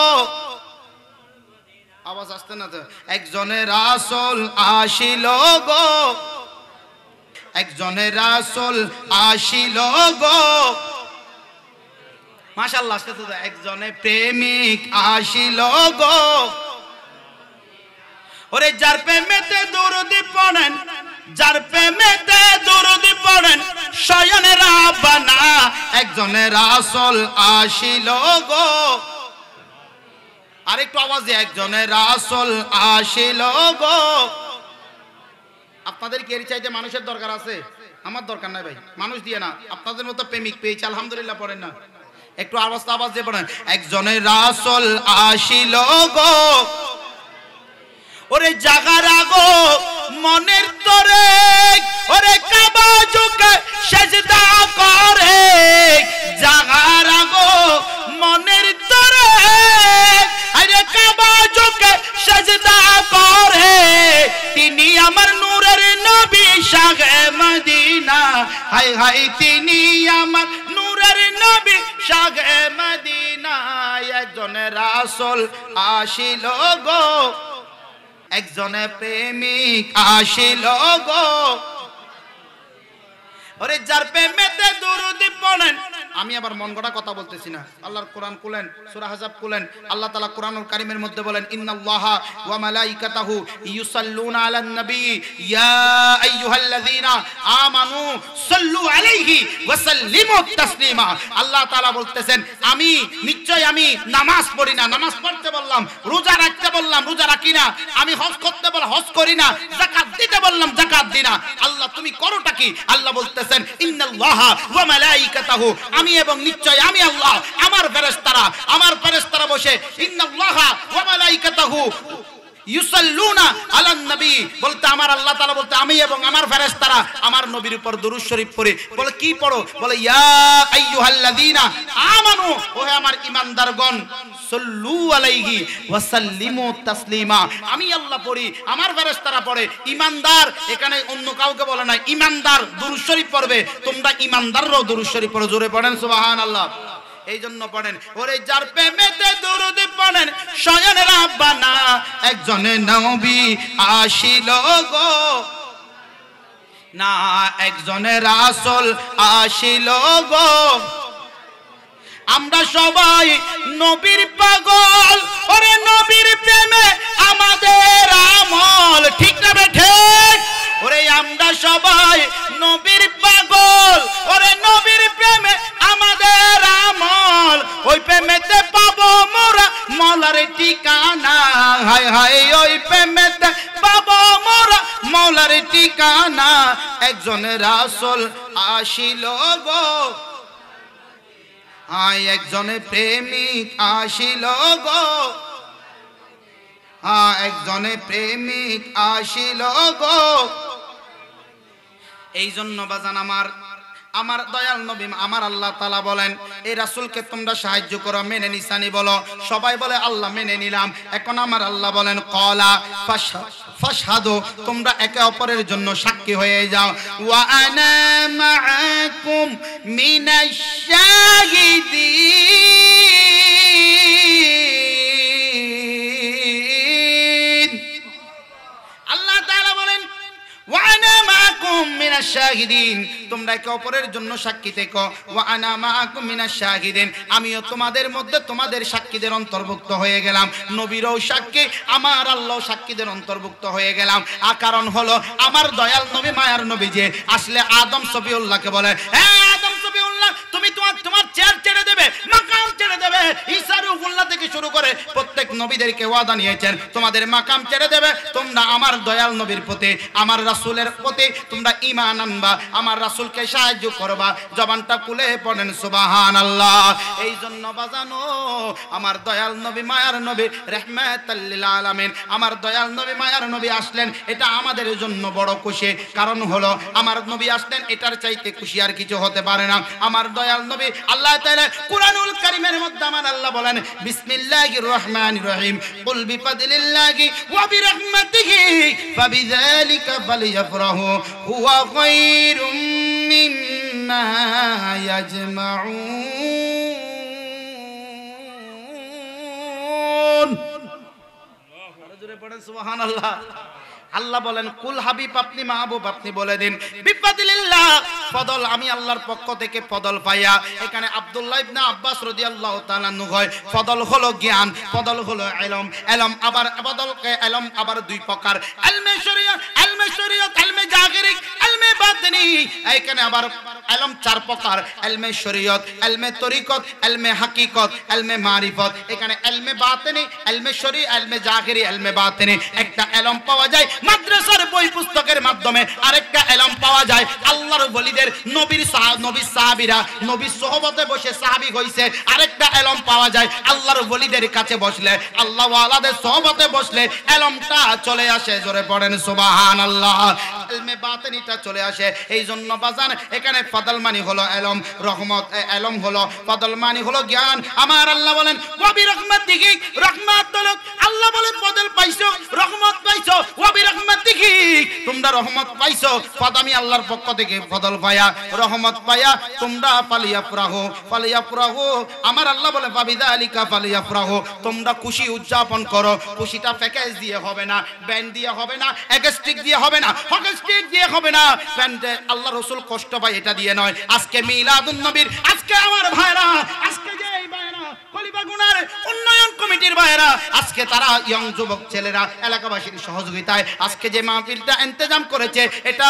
Speaker 1: আওয়াজ আসছে না তো, একজন রাসূল আসিল গো, একজন রাসূল আসিল গো, মাশাআল্লাহ আসছে তো, একজন প্রেমিক আসিল গো। ওরে যার প্রেমেতে দরুদ পড়েন, যার প্রেমেতে দরুদ পড়েন স্বয়ং রাব্বানা একজন রাসূল আসিল গো। আরেকটু আওয়াজ দিয়ে একজন রাসূল আসিল গো। আপনাদের কি এর চাইতে মানুষের দরকার আছে? আমার দরকার নাই ভাই, মানুষ দিয়ে না, আপনাদের মতো প্রেমিক পেয়েছি আলহামদুলিল্লাহ। পড়েন না একটু আওয়াজ দিয়ে পড়েন একজন রাসূল আসিল গো। ওরে জাগার আগো মনের তরে, ওরে কাবা ঝুঁকে সেজদা করে, জাগার আগো মনের তরে, আরে কাবা ঝুঁকে সেজদা করে, তিনি আমার নূরের নবী শাহে মদিনা, হায় হায় তিনি আমার নূরের নবী শাহে মদিনা, একজন রাসূল আসিল গো, একজন প্রেমিক আসিল গো। ওরে যার প্রেমেতে দরুদ পড়েন আমি আবার মন গড়া কথা বলতেছি না। আল্লাহর কোরআন খুলেন, সূরা আহজাব খুলেন, আল্লাহ তাআলা কোরআনুল কারীমের মধ্যে বলেন ইন্নাল্লাহা ওয়া মালাইকাতাহু ইউসাল্লুনা আলান নবী ইয়া আইয়ুহাল্লাযীনা আমানু সাল্লু আলাইহি ওয়া সাল্লিমু তাসলিমা। আল্লাহ তাআলা বলতেছেন আমি নিশ্চয় আমি নামাজ পড়ি না, নামাজ পড়তে বললাম, রোজা রাখতে বললাম, রোজা রাখি না, আমি হজ করতে বললাম, হজ করি না, যাকাত দিতে বললাম, যাকাত দিই না। আল্লাহ তুমি করোটা কি? আল্লাহ বলতেছেন ইন্নাল্লাহা ওয়া মালাইকাতাহু, আমি এবং নিশ্চয় আমি আল্লাহ, আমার ফেরেশতারা বসে ইন্নাল্লাহা ওয়া মালাইকাতাহু ইউসাল্লুনা আলান নবী, বলতে আমার আল্লাহ তাআলা বলতে আমি এবং আমার ফেরেশতারা আমার নবীর উপর দুরূদ শরীফ পড়ে। বলে কি পড়ো? বলে ইয়া আইয়ুহাল্লাযীনা আমানু, ওহে আমার ঈমানদারগণ, সাল্লু আলাইহি ওয়া সাল্লিমু তাসলিমা। আমি আল্লাহ পড়ি, আমার ফেরেশতারা পড়ে। ঈমানদার এখানে অন্য কাউকে বলে না, ঈমানদার দুরূদ শরীফ পড়বে, তোমরা ঈমানদাররাও দুরূদ শরীফ পড়ো। জোরে পড়েন সুবহানাল্লাহ। এই জন্য পড়েন ওরে যার প্রেমেতে দরুদ পড়েন স্বয়ং রাব্বানা, একজনে নবী আসিল গো না, একজনে রাসূল আসিল গো। আমরা সবাই নবীর পাগল, ওরে নবীর প্রেমে আমাদের আমল, ঠিক না বেঠে? ওরে আমরা সবাই নবীর পাগল, ওরে নবীর প্রেমে আমাদের আমল, ওই প্রেমেতে পাবো মোরা মৌলার ঠিকানা। হায় হায় ওই প্রেমেতে পাবো মোরা মৌলার ঠিকানা, একজন রাসূল আসিল গো, আয় একজনে প্রেমিক আসিল গো, একজনে প্রেমিক আসিল গো। এই জন্য বাজান আমার দয়াল নবী আমার আল্লাহ তাআলা বলেন এই রাসূলকে তোমরা সাহায্য করো, মেনে নিসানি বলো। সবাই বলে আল্লাহ মেনে নিলাম। এখন আমার আল্লাহ বলেন ক্বালা ফাশহাদু, তোমরা একে অপরের জন্য সাক্ষী হয়ে যাও। ওয়া আনা মাআকুম মিনাশ শাহিদিন। আল্লাহ তাআলা বলেন ওয়া আনা মাআকুম মিনাশ শাহিদিন, তোমরা একে অপরের জন্য সাক্ষী থেকো। ওয়া আনা মাআকুম মিনাশ শাহিদিন, আমিও তোমাদের মধ্যে তোমাদের সাক্ষীদের অন্তর্ভুক্ত হয়ে গেলাম। নবীরও সাক্ষী, আমার আল্লাহ সাক্ষীদের অন্তর্ভুক্ত হয়ে গেলাম। কারণ হলো আমার দয়াল নবী মায়ার নবী যে আসলে আদম সফিউল্লাহকে বলে হ্যাঁ আদম সফিউল্লাহ তুমি তোমার চেয়ার ছেড়ে দেবে, মাকাম ছেড়ে দেবে। ঈসা রূহুল্লাহ থেকে শুরু করে প্রত্যেক নবীদেরকে ওয়াদা নিয়েছেন তোমাদের মাকাম ছেড়ে দেবে, তোমরা আমার দয়াল নবীর প্রতি আমার রাসূলের প্রতি তোমরা ঈমান আনবা, আমার রাসূলকে সাহায্য করবা। জবানটা খুলে পড়েন সুবহানাল্লাহ। এই জন্য বাজানো আমার দয়াল নবী মায়ার নবী রাহমাতাল লিল আলামিন, আমার দয়াল নবী মায়ার নবী আসলেন, এটা আমাদের জন্য বড় খুশি। কারণ হলো আমার নবী আসলেন, এটার চাইতে খুশি আর কিছু হতে পারে না। আমার দয়াল নবী আল্লাহ তাআলা কুরআনুল কারীমের মধ্যে আমার আল্লাহ বলেন বিসমিল্লাহির রহমানির রহিম কুল বিফাদলিল্লাহি ওয়া বিরহমাতিহি ফাবিযালিকা ফালইফরাহু হুয়া খায়রুম মিম্মা ইয়াজমাউন। আরো জোরে পড়েন সুবহানাল্লাহ। আল্লাহ বলেন কুল হাবিব আপনি মাহবুব আপনি বলে দিন বিফাদিলিল্লাহ, ফদল আমি আল্লাহর পক্ষ থেকে ফদল পাইয়া। এখানে আব্দুল্লাহ ইবনে আব্বাস রাদিয়াল্লাহু তাআলা আনহু কয় ফদল হলো জ্ঞান, ফদল হলো ইলম। ইলম আবার ফদলকে ইলম আবার দুই প্রকার, ইলমে শরীয়ত, ইলমে জাহিরি, ইলমে বাতিনি। এখানে আবার ইলম চার প্রকার, ইলমে শরীয়ত, ইলমে তরিকত, ইলমে হাকিকত, ইলমে মারিফত। এখানে ইলমে বাতিনি, ইলমে শরীয়ত, ইলমে জাহিরি, ইলমে বাতিনি। একটা ইলম পাওয়া যায় মাদ্রাসার বই পুস্তকের মাধ্যমে, আরেকটা ইলম পাওয়া যায় আল্লাহর ওলিদের নবীর সাহাবীরা নবীর সোহবতে বসে সাহাবী হইছে। আরেকটা ইলম পাওয়া যায় আল্লাহর ওলিদের কাছে বসলে, আল্লাহ ওয়ালাদের সোহবতে বসলে ইলমটা চলে আসে। জোরে পড়েন সুবহানাল্লাহ। ইলমে বাতিনিটা চলে আসে। এই জন্য বাজান এখানে ফদল মানি হলো ইলম, রহমত ইলম হলো ফদল মানি হলো জ্ঞান। আমার আল্লাহ বলেন ওয়া বিরহমাতিহি, রহমত হলো আল্লাহ বলেন ফদল পাইছো, রহমত পাইছো। ওয়া বিরহমাতিহি, তোমরা রহমত পাইছো পাইছো পদ আমি আল্লাহর পক্ষ থেকে ফজল পায়া রহমত পায়া তোমরা ফালিয়াফরাহু আমার আল্লাহ বলে ফাবিযালিকা ফালিয়াফরাহু তোমরা খুশি উদযাপন করো খুশিটা প্যাকেজ দিয়ে হবে না ব্যান্ড দিয়ে হবে না এগস্টিক দিয়ে হবে না হকস্টিক দিয়ে হবে না ব্যান্ডে আল্লাহ রাসূল কষ্ট পায় এটা দিয়ে নয় আজকে মিলাদুন নবীর আজকে আমার ভাইরা আজকে যে এই ভাইরা কলিবাগুনার উন্নয়ন কমিটির ভাইরা আজকে তারা ইয়ং যুবক ছেলেরা এলাকাবাসীর সহযোগিতায় আজকে যে মাহফিলটা ইন্তজাম করেছে এটা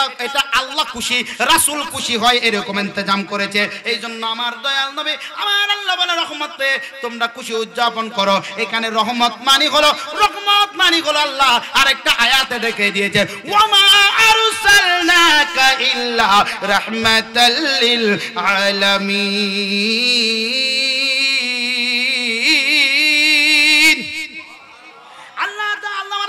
Speaker 1: আল্লাহ খুশি রাসূল খুশি হয় এরকম ইন্তজাম করেছে এইজন্য আমার দয়াল নবী আমার আল্লাহ বলে রহমতে তোমরা খুশি উদযাপন করো এখানে রহমত মানি হলো আল্লাহ আরেকটা আয়াতে দেখিয়ে দিয়েছে ওয়ামা আরসালনাকা ইল্লা রাহমাতাল লিল আলামিন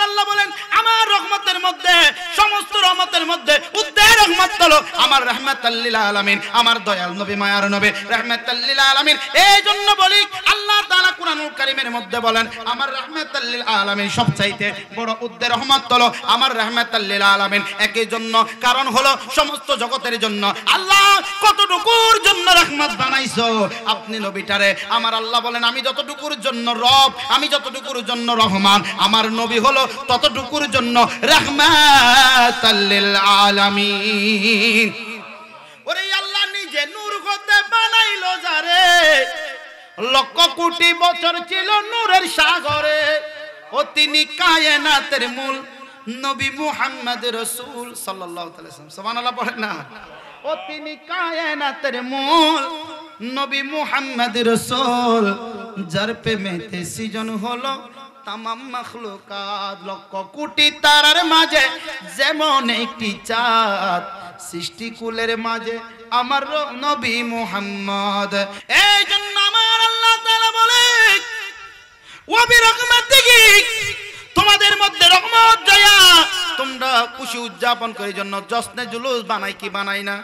Speaker 1: আল্লাহ বলেন আমার রহমতের মধ্যে সমস্ত রহমতের মধ্যে উদ্দের রহমত হলো আমার রাহমাতাল লিল আলামিন আমার দয়াল নবী মায়ার নবী রাহমাতাল লিল আলামিন এইজন্য বলি আল্লাহ তাআলা কুরআনুল কারীমের মধ্যে বলেন আমার রাহমাতাল লিল আলামিন সবচাইতে বড় উদ্দের রহমত হলো আমার রাহমাতাল লিল আলামিন একই জন্য কারণ হলো সমস্ত জগতের জন্য আল্লাহ কতটুকুর জন্য রহমত বানাইছো আপনি নবীটারে আমার আল্লাহ বলেন আমি যতটুকুর জন্য রব আমি যতটুকুর জন্য রহমান আমার নবী হলো ততটুকুর জন্য রাহমাতাল লিল আলামিন ওরে আল্লাহ নিজে নূর হতে বানাইলো যারে লক্ষ কোটি বছর ছিল নূরের সাগরে ও তিনি কায়নাতের মূল নবী মুহাম্মদ রাসূল সাল্লাল্লাহু আলাইহি ওয়াসাল্লাম সুবহানাল্লাহ পড়েন না ও তিনি কায়নাতের মূল নবী মুহাম্মদ রাসূল যার প্রেমেতে সৃজন হলো তামাম মাখলুকাত লক্ষ কোটি তারার মাঝে যেমন একটি চাঁদ সৃষ্টিকুলের মাঝে আমার নবী মুহাম্মদ এই জন্য আমার আল্লাহ তাআলা বলে ওয়া বিরহমাতিহি তোমাদের মধ্যে রহমত দয়া তোমরা খুশি উদযাপন করার জন্য জশ্নে জুলুস বানাই কি বানাই না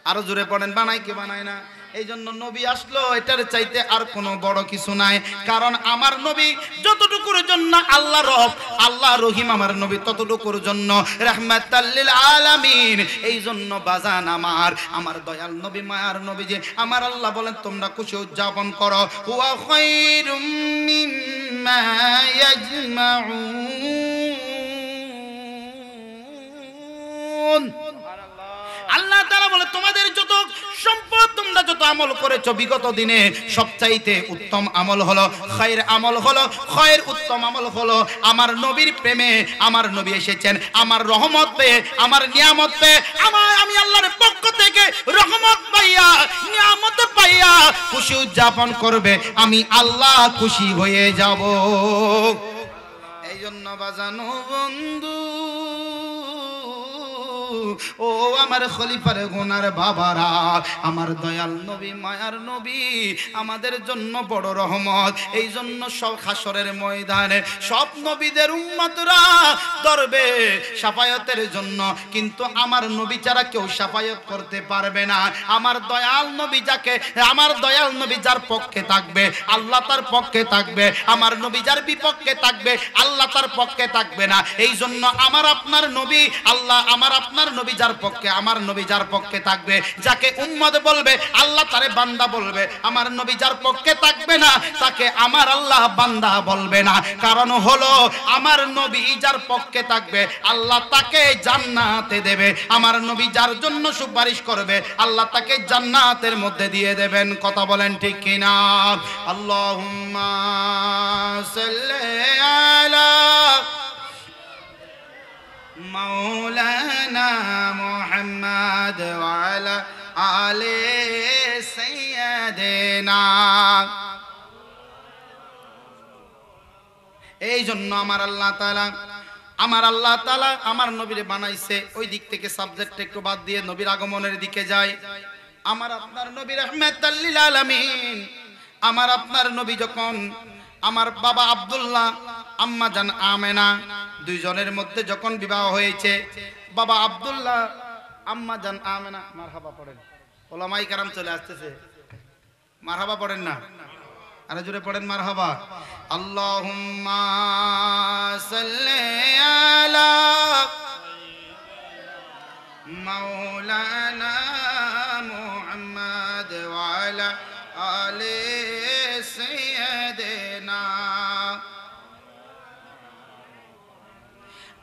Speaker 1: আরো জোরে পড়েন বানাই কি বানাই না এই জন্য নবী আসলো এটার চাইতে আর কোনো বড় কিছু নাই কারণ আমার নবী যতটুকুর জন্য আল্লাহ রব আল্লাহ রহিম আমার নবী ততটুকুর জন্য রাহমাতাল লিল আলামিন এই জন্য বাজান আমার দয়াল নবী মায়ার নবী যে আমার আল্লাহ বলেন তোমরা খুশি উদযাপন করো ওয়া খায়রুম মিম্মা ইয়াজমাউন আল্লাহ তাআলা বলে তোমাদের যত সম্পদ তোমরা যত আমল করেছো বিগত দিনে সবচাইতে উত্তম আমল হলো খায়ের আমল হলো খায়ের উত্তম আমল হলো আমার নবীর প্রেমে আমার নবী এসেছেন আমার রহমত পেয়ে আমার নিয়ামত পেয়ে আমি আল্লাহর পক্ষ থেকে রহমত পাইয়া নিয়ামত পাইয়া খুশি উদযাপন করবে আমি আল্লাহ খুশি হয়ে যাব এই জন্য বাজানো বন্ধু ও আমার খলিফার গুনার বাবারা আমার দয়াল নবী মায়ার নবী আমাদের জন্য বড় রহমত এই জন্য সব হাসরের ময়দানে সব নবীদের উম্মতরা দরবে শাফায়াতের জন্য কিন্তু আমার নবী ছাড়া কেউ শাফায়াত করতে পারবে না আমার দয়াল নবী যার পক্ষে থাকবে আল্লাহ তার পক্ষে থাকবে আমার নবী যার বিপক্ষে থাকবে আল্লাহ তার পক্ষে থাকবে না এই জন্য আমার আপনার নবী আল্লাহ আমার আপনার নবী যার পক্ষে আমার নবী যার পক্ষে থাকবে যাকে উম্মত বলবে আল্লাহ তারে বান্দা বলবে আমার নবী যার পক্ষে থাকবে না তাকে আমার আল্লাহ বান্দা বলবে না কারণ হলো আমার নবী যার পক্ষে থাকবে আল্লাহ তাকে জান্নাতে দেবে আমার নবী যার জন্য সুপারিশ করবে আল্লাহ তাকে জান্নাতের মধ্যে দিয়ে দেবেন কথা বলেন ঠিক কিনা আল্লাহুম্মা সাল্লি আলা মাওলানা মুহাম্মদ ওয়া আলা আলি সাইয়্যিদিনা এই জন্য আমার আল্লাহ তাআলা আমার নবীরে বানাইছে ওই দিক থেকে সাবজেক্ট একটু বাদ দিয়ে নবীর আগমনের দিকে যায় আমার আপনার নবী রাহমাতাল লিল আলামিন আমার আপনার নবী যখন আমার বাবা আব্দুল্লাহ আম্মা জান আমেনা দুইজনের মধ্যে যখন বিবাহ হয়েছে বাবা আব্দুল্লাহ আম্মা জান আমেনা মারহাবা পড়েন ওলামায়ে কেরাম চলে আসতেছে মারহাবা পড়েন না আরে জোরে পড়েন মারহাবা আল্লাহুম্মা সাল্লি আলা মাওলানা মুহাম্মদ ওয়া আলা আলি সাইয়্যিদিনা।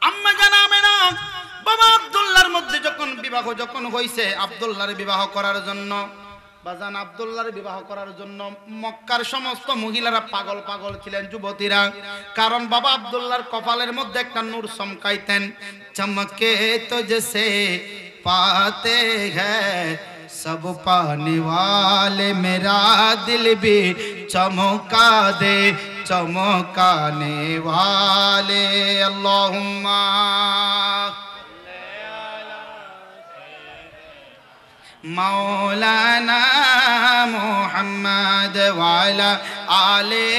Speaker 1: আম্মা জান আমেনা বাবা আব্দুল্লাহর মধ্যে যখন বিবাহ যখন হইছে, আব্দুল্লাহর বিবাহ করার জন্য, বাজান আব্দুল্লাহর বিবাহ করার জন্য মক্কার সমস্ত মহিলারা পাগল পাগল ছিলেন, যুবতীরা। কারণ বাবা আব্দুল্লাহর কপালের মধ্যে একটা নূর চমকাইতেন। চমকে তুঝসে পাতে হ্যায় সব পানে ওয়ালে, মেরা দিল ভি চমকা দে চমকানে ওয়ালে। আল্লাহুম্মা মাওলানা মুহাম্মদ ওয়া আলা আলি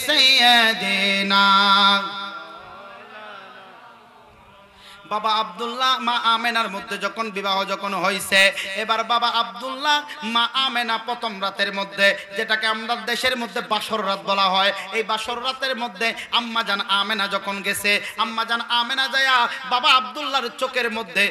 Speaker 1: সাইয়্যিদিনা। বাবা আব্দুল্লাহ মা আমেনার মধ্যে যখন বিবাহ যখন হয়েছে, এবার বাবা আব্দুল্লাহ মা আমেনা প্রথম রাতের মধ্যে, যেটাকে আমরা দেশের মধ্যে বাসর রাত বলা হয়, এই বাসর রাতের মধ্যে আম্মা জান আমেনা যখন গেছে, আম্মা জান আমেনা যায়া বাবা আব্দুল্লাহর চোখের মধ্যে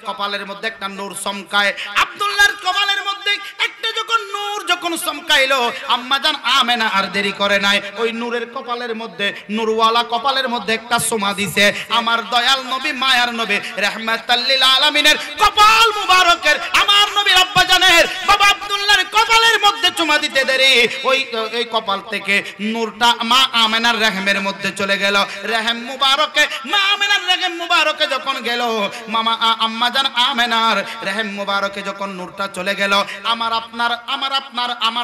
Speaker 1: কপালের মধ্যে একটা নূর চমকায়। আব্দুল্লাহর কপালের মধ্যে একটা যখন নূর যখন চমকাইলো, আম্মা জান আমেনা আর দেরি করে নাই, ওই নূরের কপালের মধ্যে, নূরওয়ালা কপালের মধ্যে একটা চুমা দিছে। আমার দয়াল নবী মায়ার নবী রাহমাতাল লিল আলামিনের কপাল মুবারকের, আমার নবীর আব্বা জানের বাবা আব্দুল্লাহর কপালের মধ্যে চুমা দিতে দেরি, ওই কপাল থেকে নূরটা মা আমেনার রহমের মধ্যে চলে গেল। রহম মুবারকে, মা আমেনার রহম মুবারকে যখন গেল, মামা আম্মা জান আমেনার রহম মুবারকে যখন নূরটা চলে গেল, আমার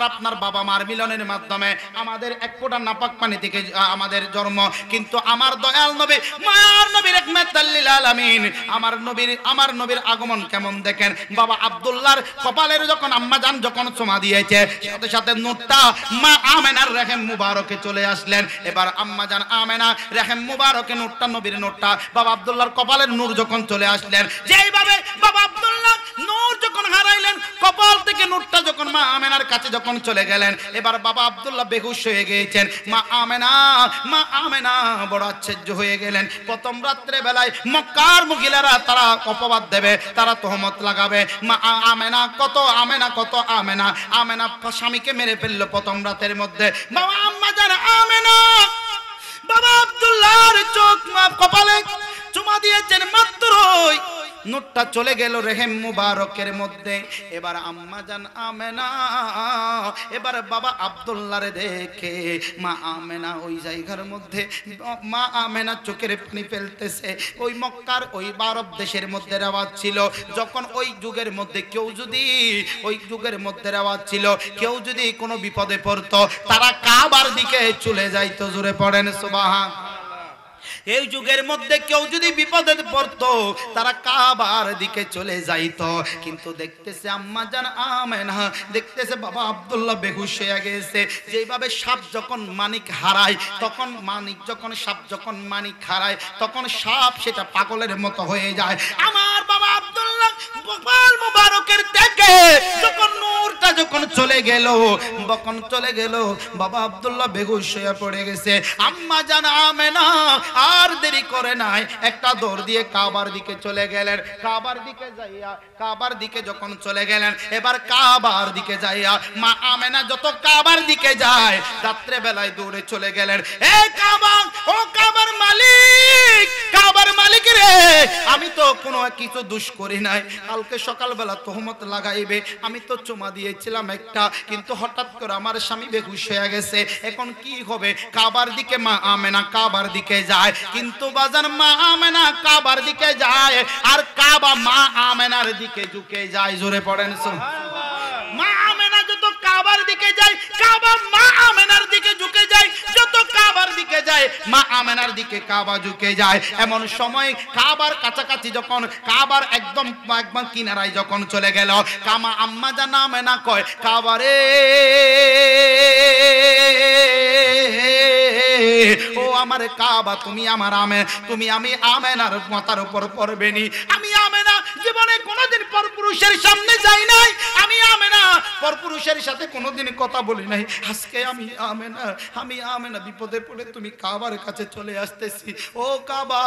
Speaker 1: আপনার বাবা মার মিলনের মাধ্যমে আমাদের এক ফোঁটা নাপাক পানি থেকে আমাদের জন্ম। কিন্তু আমার দয়াল নবী মায়ার নবী রাহমাতাল লিল আলামিন, আমার নবীর আগমন কেমন দেখেন। বাবা আব্দুল্লাহর কপালের যখন আম্মা জান যখন চুমা দিয়েছে, সাথে সাথে নূরটা মা আমেনার রহম মুবারকে চলে আসলেন। এবার আম্মা জান আমেনা রহম মুবারকে নূরটা, নবীর নূরটা বাবা আব্দুল্লাহর কপালের নূর যখন চলে আসলেন, যেইভাবে বাবা আব্দুল্লাহ নূর যখন হারাইলেন, কপাল থেকে নূরটা যখন মা আমেনার কাছে যখন চলে গেলেন, এবার বাবা আব্দুল্লাহ বেহুশ হয়ে গিয়েছেন। মা আমেনা বড় আশ্চর্য হয়ে গেলেন। প্রথম রাত্রে বেলায় মক্কার মহিলারা তারা অপবাদ দেবে, তারা তহমত লাগাবে, মা আমেনা কত আমেনা স্বামীকে মেরে ফেললো প্রথম রাতের মধ্যে। বাবা আম্মা জান আমেনা বাবা আব্দুল্লাহর চোখ কপালে চুমা দিয়েছেন, মাত্রই নূরটা চলে গেল রেহেম মুবারকের মধ্যে। এবার আম্মা জান আমেনা এবার বাবা আব্দুল্লাহর দেখে মা আমেনা ওই জায়গার মধ্যে, মা আমেনা চোখের পানি ফেলতেছে। ওই মক্কার ওই আরব দেশের মধ্যে রেওয়াজ ছিল, যখন ওই যুগের মধ্যে কেউ কেউ যদি কোনো বিপদে পড়তো, তারা কাবার দিকে চলে যাইতো। জোরে পড়েন সুবহান। এই যুগের মধ্যে কেউ যদি বিপদে পড়তো, তারা কাবার দিকে চলে যাইতো। কিন্তু দেখতেছে আম্মা জান আমেনা, দেখতেছে বাবা আব্দুল্লাহ বেহুশ হয়ে গেছে। যেভাবে সাপ যখন মানিক হারায়, তখন সাপ যখন মানিক হারায়, তখন সাপ সেটা পাগলের মতো হয়ে যায়। আমার বাবা আব্দুল্লাহ কপাল মুবারকের থেকে যখন নূরটা যখন চলে গেল, বাবা আব্দুল্লাহ বেহুশ হয়ে পড়ে গেছে। আম্মা জান আমেনা আর দেরি করে নাই, একটা দৌড় দিয়ে কাবার দিকে চলে গেলেন। কাবার দিকে যখন চলে গেলেন, এবার কাবার দিকে যাইয়া মা আমেনা যত কাবার দিকে যায়, রাত্রে বেলায় দৌড়ে চলে গেলেন। এ কাবা, ও কাবার মালিক রে, আমি তো কোনো কিছু দোষ করি নাই, কালকে সকালবেলা তহমত লাগাইবে, আমি তো চুমা দিয়েছিলাম একটা, কিন্তু হঠাৎ করে আমার স্বামী বেহুশ হয়ে গেছে, এখন কি হবে? কাবার দিকে মা আমেনা কাবার দিকে যায়, কিন্তু বাজান মা আমেনা কাবার দিকে যায় আর কাবা মা আমেনার দিকে ঝুঁকে যায়। জোরে পড়েন সুবহানাল্লাহ। মা আমেনা যত কাবার দিকে যায়, কাবা মা আমেনার দিকে ঝুঁকে যায়, যত কাবার দিকে যায় মা আমেনার দিকে কাবা ঝুঁকে যায়। এমন সময় কাবার কাছাকাছি যখন, কাবার একদম কিনারায় যখন চলে গেল, কামা আম্মা জান আমেনা কয়, কাবারে ও আমার কাবা, তুমি আমি আমেনার মাথার উপর পড়বে নি। আমি আমেনা জীবনে কোনো কোনোদিন পরপুরুষের সামনে যাই নাই, আমি আমেনা পরপুরুষের সাথে কোনোদিন কথা বলি নাই। আজকে আমি আমেনা বিপদে পড়ে তুমি কাবার কাছে চলে আসতেছি। ও কাবা,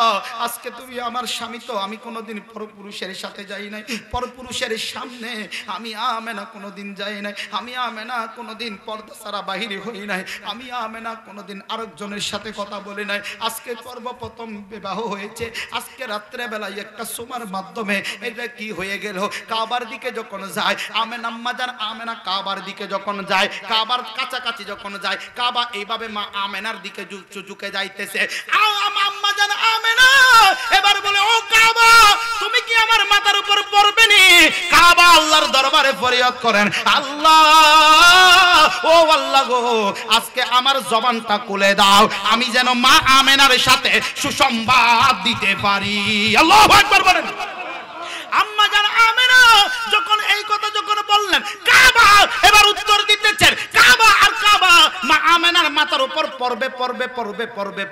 Speaker 1: আজকে তুমি আমার স্বামী তো, আমি কোনোদিন পরপুরুষের সাথে যাই নাই, পরপুরুষের সামনে আমি আমেনা কোনোদিন যাই নাই, আমি আমেনা কোনোদিন পর্দা ছাড়া বাহিরে হই নাই, আমি আমেনা কোনোদিন আরেকজনের সাথে কথা বলি নাই। আজকে সর্বপ্রথম বিবাহ হয়েছে, আজকে রাত্রে বেলায় একটা সোমার মাধ্যমে এটা কি হয়ে গেল, কাবার দিকে যখন যায় আমেনা আম্মাজান আমেনা কাবার দিকে যখন যায়, কাবার কাছাকাছি যখন যায়, কাবা এইভাবে মা আমেনার দিকে ঝুঁকে যাইতেছে। আম্মাজান আমেনা এবার বলে, ও কাবা, তুমি কি আমার মাথার উপর পড়বে নি? কাবা আল্লাহর দরবারে ফরিয়াদ করেন, আল্লাহ, ও আল্লাহ গো, আজকে আমার জবানটা খুলে দাও, আমি যেন মা আমেনার সাথে সুসংবাদ দিতে পারি। আল্লাহু আকবার বলেন। আম্মা জান আমেনা যখন এই কথা যখন বললেন, কাবা এবার উত্তর দিতেছেন, কাবা আর কাবা মা আমেনার মাথার উপর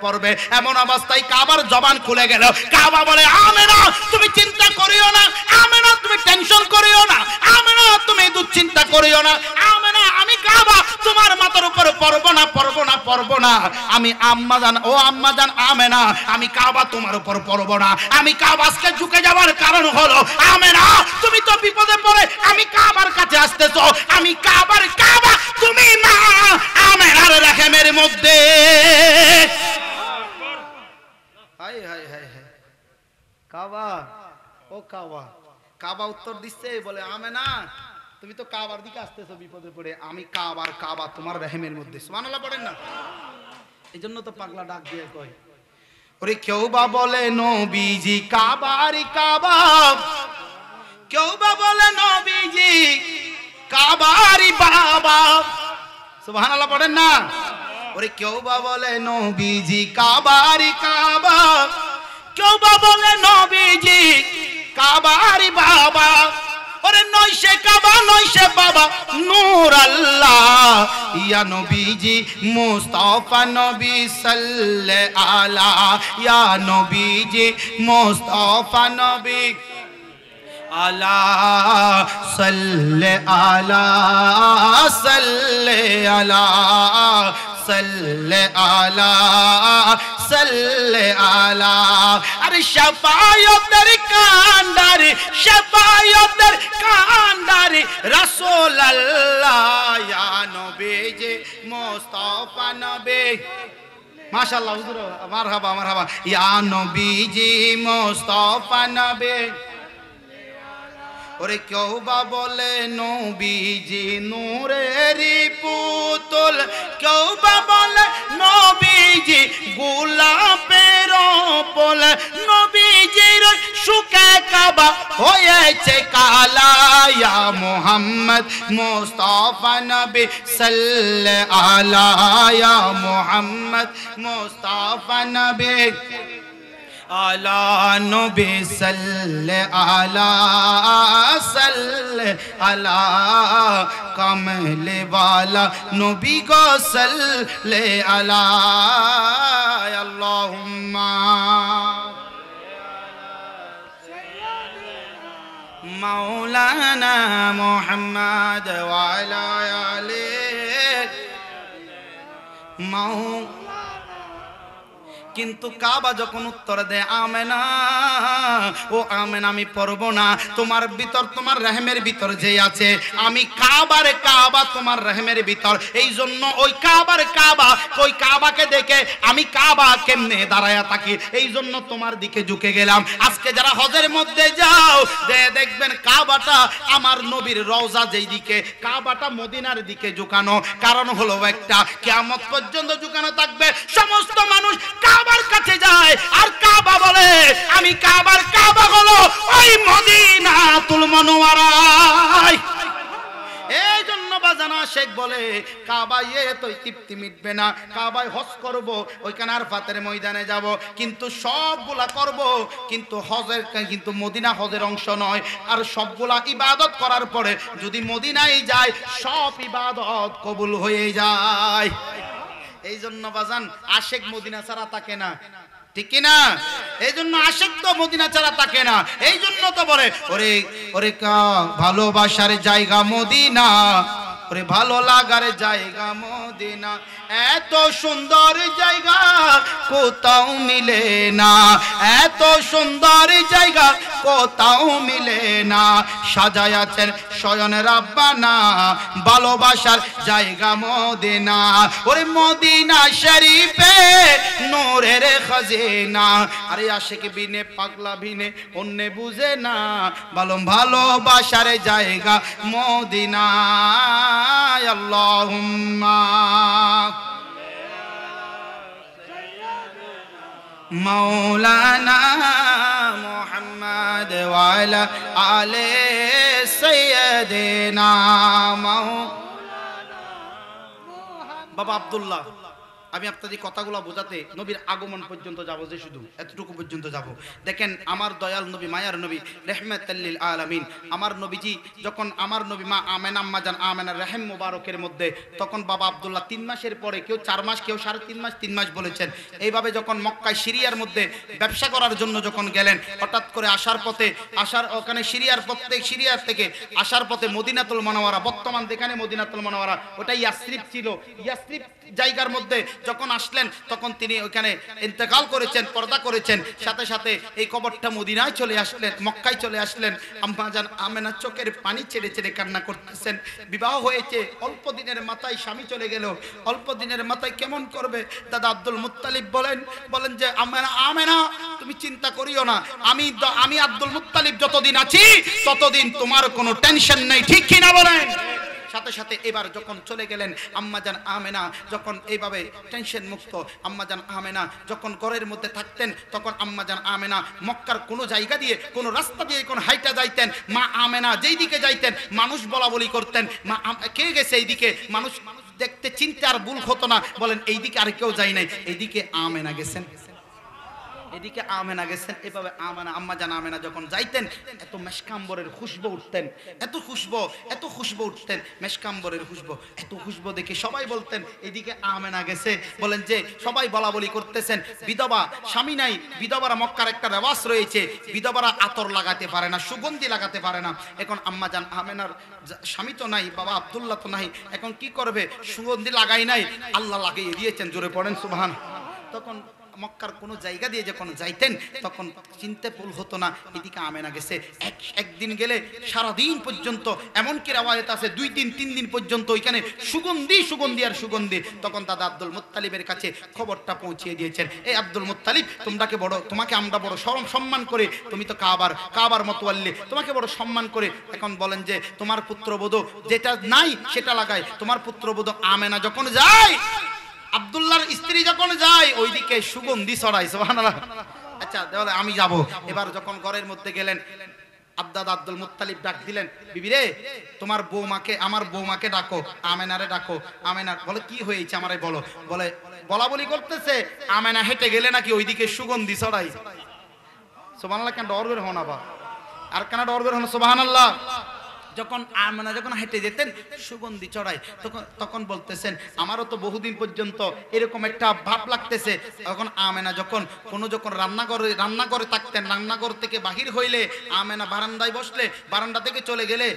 Speaker 1: পড়বে। এমন অবস্থায় কাবার জবান খুলে গেল। কাবা বলে, আমেনা তুমি চিন্তা করিও না, আমেনা তুমি টেনশন করিও না, আমেনা তুমি দুশ্চিন্তা করিও না, আমেনা আমি কাবা তোমার মাথার উপর পড়বো না, আমি আম্মা জান, ও আম্মা জান আমেনা, আমি কাবা তোমার উপর পড়বো না। আমি কাবা আজকে ঝুঁকে যাওয়ার কারণ হলো, আমেনা তুমি তো বিপদে পড়ে আমি কাবার কাছে আসতেছো, আমি কাবার কাবা, তুমি মা আমেনার রেহেমের মধ্যে। হাই হাই হাই হাই, কাবা, ও কাবা, কাবা উত্তর দিচ্ছে, বলে আমেনা তুমি তো কাবার দিকে আসতেছো বিপদে পড়ে, আমি কাবার কাবা তোমার রেহেমের মধ্যে। সুবহানাল্লাহ পড়েন না? এই জন্য তো পাগলা ডাক দিয়ে কয়, ওরে কেউ বা বলে নবীজি কাবারি কাবা, কেউ বা বলে নবীজি কাবারি বাবা। সুবহানাল্লাহ পড়েন না? ওরে কেউ বা বলে নবীজি কাবারি কাবা, কেউ বা বলে নবীজি কাবারি বাবা। ওরে নয় সে কাবা নয় সে বাবা, নূর আল্লাহ ইয়া নবীজি মুস্তাফা নবী সাল্লাল্লাহু আলা, ইয়া নবীজি মুস্তাফা নবী আলা সাল্লে আলা, সাল্লে আলা, সাল্লে আলা, সাল্লে আলা। আরে শাফায়াতের কান্ডারি, শাফায়াতের কান্ডারি রাসূলুল্লাহ ইয়া নবীজি মুস্তাফা নবী। মাশাআল্লাহ হুজুর, মারহাবা মারহাবা। ইয়া নবীজি মুস্তাফা নবী। ওরে কেউ বা বলে নবীজি নূরেরই পুতুল, কেউ বা বলে নবীজি গোলাপের ফুল, নবীজির সুখে কাবা হয়েছে কালা, ইয়া মুহাম্মদ মুস্তাফা নবী সাল্লাল্লাহু আলা, ইয়া মুহাম্মদ মুস্তাফা নবী আলা, নবী সাল্লাল্লাহু আলা, সাল্লাল্লাহু আলা, কামলে ওয়ালা নবী গো সাল্লাল্লাহু আলা। আল্লাহুম্মা মাওলানা মুহাম্মদ ওয়া আলা আলিহি। কিন্তু কাবা যখন উত্তর দেয়, আমেনা, ও আমেনা আমি পড়বো না, তোমার ভিতর তোমার রহমের ভিতর যে আছে, আমি কাবার কাবা তোমার রহমের ভিতর, এই জন্য ওই কাবার কাবা, ওই কাবাকে দেখে আমি কাবা কেমনে দাঁড়ায়া থাকি, এই জন্য তোমার দিকে ঝুঁকে গেলাম। আজকে যারা হজের মধ্যে যাও, যে দেখবেন কাবাটা আমার নবীর রওজা যেই দিকে, কাবাটা মদিনার দিকে ঝুঁকানো, কারণ হলো একটা, কিয়ামত পর্যন্ত ঝুঁকানো থাকবে। সমস্ত মানুষ কাবার কাছে যায় আর কাবা বলে, আমি কাবার কাবা হলো ওই মদিনাতুল মুনাওয়ারায়। এই জন্য বাজানা শেখ বলে, কাবায় তো তৃপ্তি মিটবে না, কাবায় হজ করব, ওইখানে আরাফাতের ময়দানে যাব, কিন্তু সবগুলা করব, কিন্তু হজের, কিন্তু মদিনা হজের অংশ নয়। আর সবগুলা ইবাদত করার পরে যদি মদিনায় যায়, সব ইবাদত কবুল হয়ে যায়। এই জন্য বাজান আশেক মদিনা ছাড়া থাকে না, ঠিক কি না? এই জন্য আশিক তো মদিনা ছাড়া থাকে না। এই জন্য তো বলে ওরে ওরে ভালোবাসার জায়গা মদিনা, ওরে ভালো লাগার জায়গা মদিনা, এত সুন্দর জায়গা কোথাও মিলে না, এত সুন্দর জায়গা কোথাও মিলে না, সাজায় আছেন স্বয়ং রাব্বানা ভালোবাসার জায়গা মদিনা, ওরে মদিনা শরীফে নূরের খাজিনা। আরে আশিক বিনে পাগলা বিনে অন্যে বুঝে না, ভালোবাসার জায়গা মদিনা। আল্লাহুম্মা মাওলানা মুহাম্মদ ওয়া আলা আলি সাইয়্যিদিনা মাওলানা। বাবা আব্দুল্লাহ, আমি আপনাদের কথাগুলো বোঝাতে নবীর আগমন পর্যন্ত যাব, যে শুধু এতটুকু পর্যন্ত যাব। দেখেন আমার দয়াল নবী, মায়ার নবী, রাহমাতাল লিল আলামিন, আমার নবীজি যখন আমার নবী মা আমেনা আম্মা জান আমেনার রহিম মুবারকের মধ্যে, তখন বাবা আব্দুল্লাহ 3 মাসের পরে, কেউ 4 মাস, কেউ 3.5 মাস, 3 মাস বলেছেন, এইভাবে যখন মক্কায় সিরিয়ার মধ্যে ব্যবসা করার জন্য যখন গেলেন, হঠাৎ করে আসার পথে ওখানে সিরিয়ার থেকে আসার পথে মদিনাতুল মুনাওয়ারা, বর্তমান যেখানে মদিনাতুল মুনাওয়ারা, ওটা ইয়াসরিব ছিল, ইয়াসরিব জায়গার মধ্যে যখন আসলেন তখন তিনি ওখানে ইন্তেকাল করেছেন, পর্দা করেছেন। সাথে সাথে এই কবরটা মদিনায় চলে আসলেন, মক্কায় চলে আসলেন। আম্মা জান আমেনা চোখের পানি ছেড়ে ছেড়ে কান্না করতেছেন। বিবাহ হয়েছে, অল্প দিনের মাথায় স্বামী চলে গেল, অল্প দিনের মাথায় কেমন করবে? দাদা আব্দুল মুত্তালিব বলেন যে আমেনা তুমি চিন্তা করিও না, আমি আব্দুল মুত্তালিব যতদিন আছি ততদিন তোমার কোনো টেনশন নেই। ঠিক কি না বলেন? সাথে সাথে এবার যখন চলে গেলেন আম্মা জান আমেনা, যখন এইভাবে টেনশন মুক্ত আম্মা জান আমেনা যখন ঘরের মধ্যে থাকতেন, তখন আম্মা জান আমেনা মক্কার কোনো জায়গা দিয়ে, কোনো রাস্তা দিয়ে কোন হাইটা যাইতেন, মা আমেনা যেই দিকে যাইতেন মানুষ বলা বলি করতেন, মা কে গেছে এইদিকে, মানুষ দেখতে চিনতে আর ভুল হতো না, বলেন এইদিকে আর কেউ যায় নাই, এইদিকে আমেনা গেছেন, এদিকে আমেনা গেছেন। এভাবে আম্মা জান আমেনা যখন যাইতেন, এত মেশকাম্বরের খুশবু উঠতেন, এত খুশবু উঠতেন, মেশকাম্বরের খুশবু, এত খুশবু দেখে সবাই বলতেন এদিকে আমেনা গেছে। বলেন যে সবাই বলা বলি করতেছেন, বিধবা স্বামী নাই, বিধবারা মক্কার একটা রেওয়াজ রয়েছে, বিধবারা আতর লাগাতে পারে না, সুগন্ধি লাগাতে পারে না। এখন আম্মা জান আমেনার স্বামী তো নাই, বাবা আব্দুল্লাহ তো নাই, এখন কি করবে? সুগন্ধি লাগাই নাই, আল্লাহ লাগিয়ে দিয়েছেন, জোরে পড়েন সুবহান। তখন মক্কার কোনো জায়গা দিয়ে যখন যাইতেন তখন চিনতে ভুল হতো না এদিকে আমেনা গেছে। একদিন গেলে সারাদিন পর্যন্ত, এমনকি রাওয়ায়াত আছে 2 দিন 3 দিন পর্যন্ত ওইখানে সুগন্ধি আর সুগন্ধি। তখন দাদা আব্দুল মুত্তালিবের কাছে খবরটা পৌঁছিয়ে দিয়েছেন, এই আব্দুল মুত্তালিব তোমাকে আমরা বড় সম্মান করে, তুমি তো কাবার মতোয়াল্লি, তোমাকে বড় সম্মান করে। এখন বলেন যে তোমার পুত্রবধূ যেটা নাই সেটা লাগায়, তোমার পুত্রবধূ আমেনা যখন যায়, আব্দুল্লাহর স্ত্রী যখন যায়, ওইদিকে সুগন্ধি ছড়ায়, সুবহানাল্লাহ। আচ্ছা তাহলে আমি যাব। এবার যখন ঘরের মধ্যে গেলেন, আব্দুল মুত্তালিব ডাক দিলেন, বিবি রে তোমার বৌমাকে, আমার বৌমাকে ডাকো, আমেনারে ডাকো। আমেনা বলে কি হয়েছে আমারে বলো। বলা বলি করতেছে, আমেনা হেঁটে গেলে নাকি ওইদিকে সুগন্ধি ছড়াই। সুবহানাল্লাহ, কেন ডর বের হন আবার, আর কেন ডর বের হন, সুবহানাল্লাহ। যখন আমেনা যখন হেঁটে যেতেন সুগন্ধি চড়ায়, তখন বলতেছেন আমারও তো বহুদিন পর্যন্ত এরকম একটা ভাব লাগতেছে। তখন আমেনা যখন রান্নাঘরে থাকতেন, রান্নাঘর থেকে বাহির হইলে আমেনা বারান্দায় বসলে, বারান্দা থেকে চলে গেলে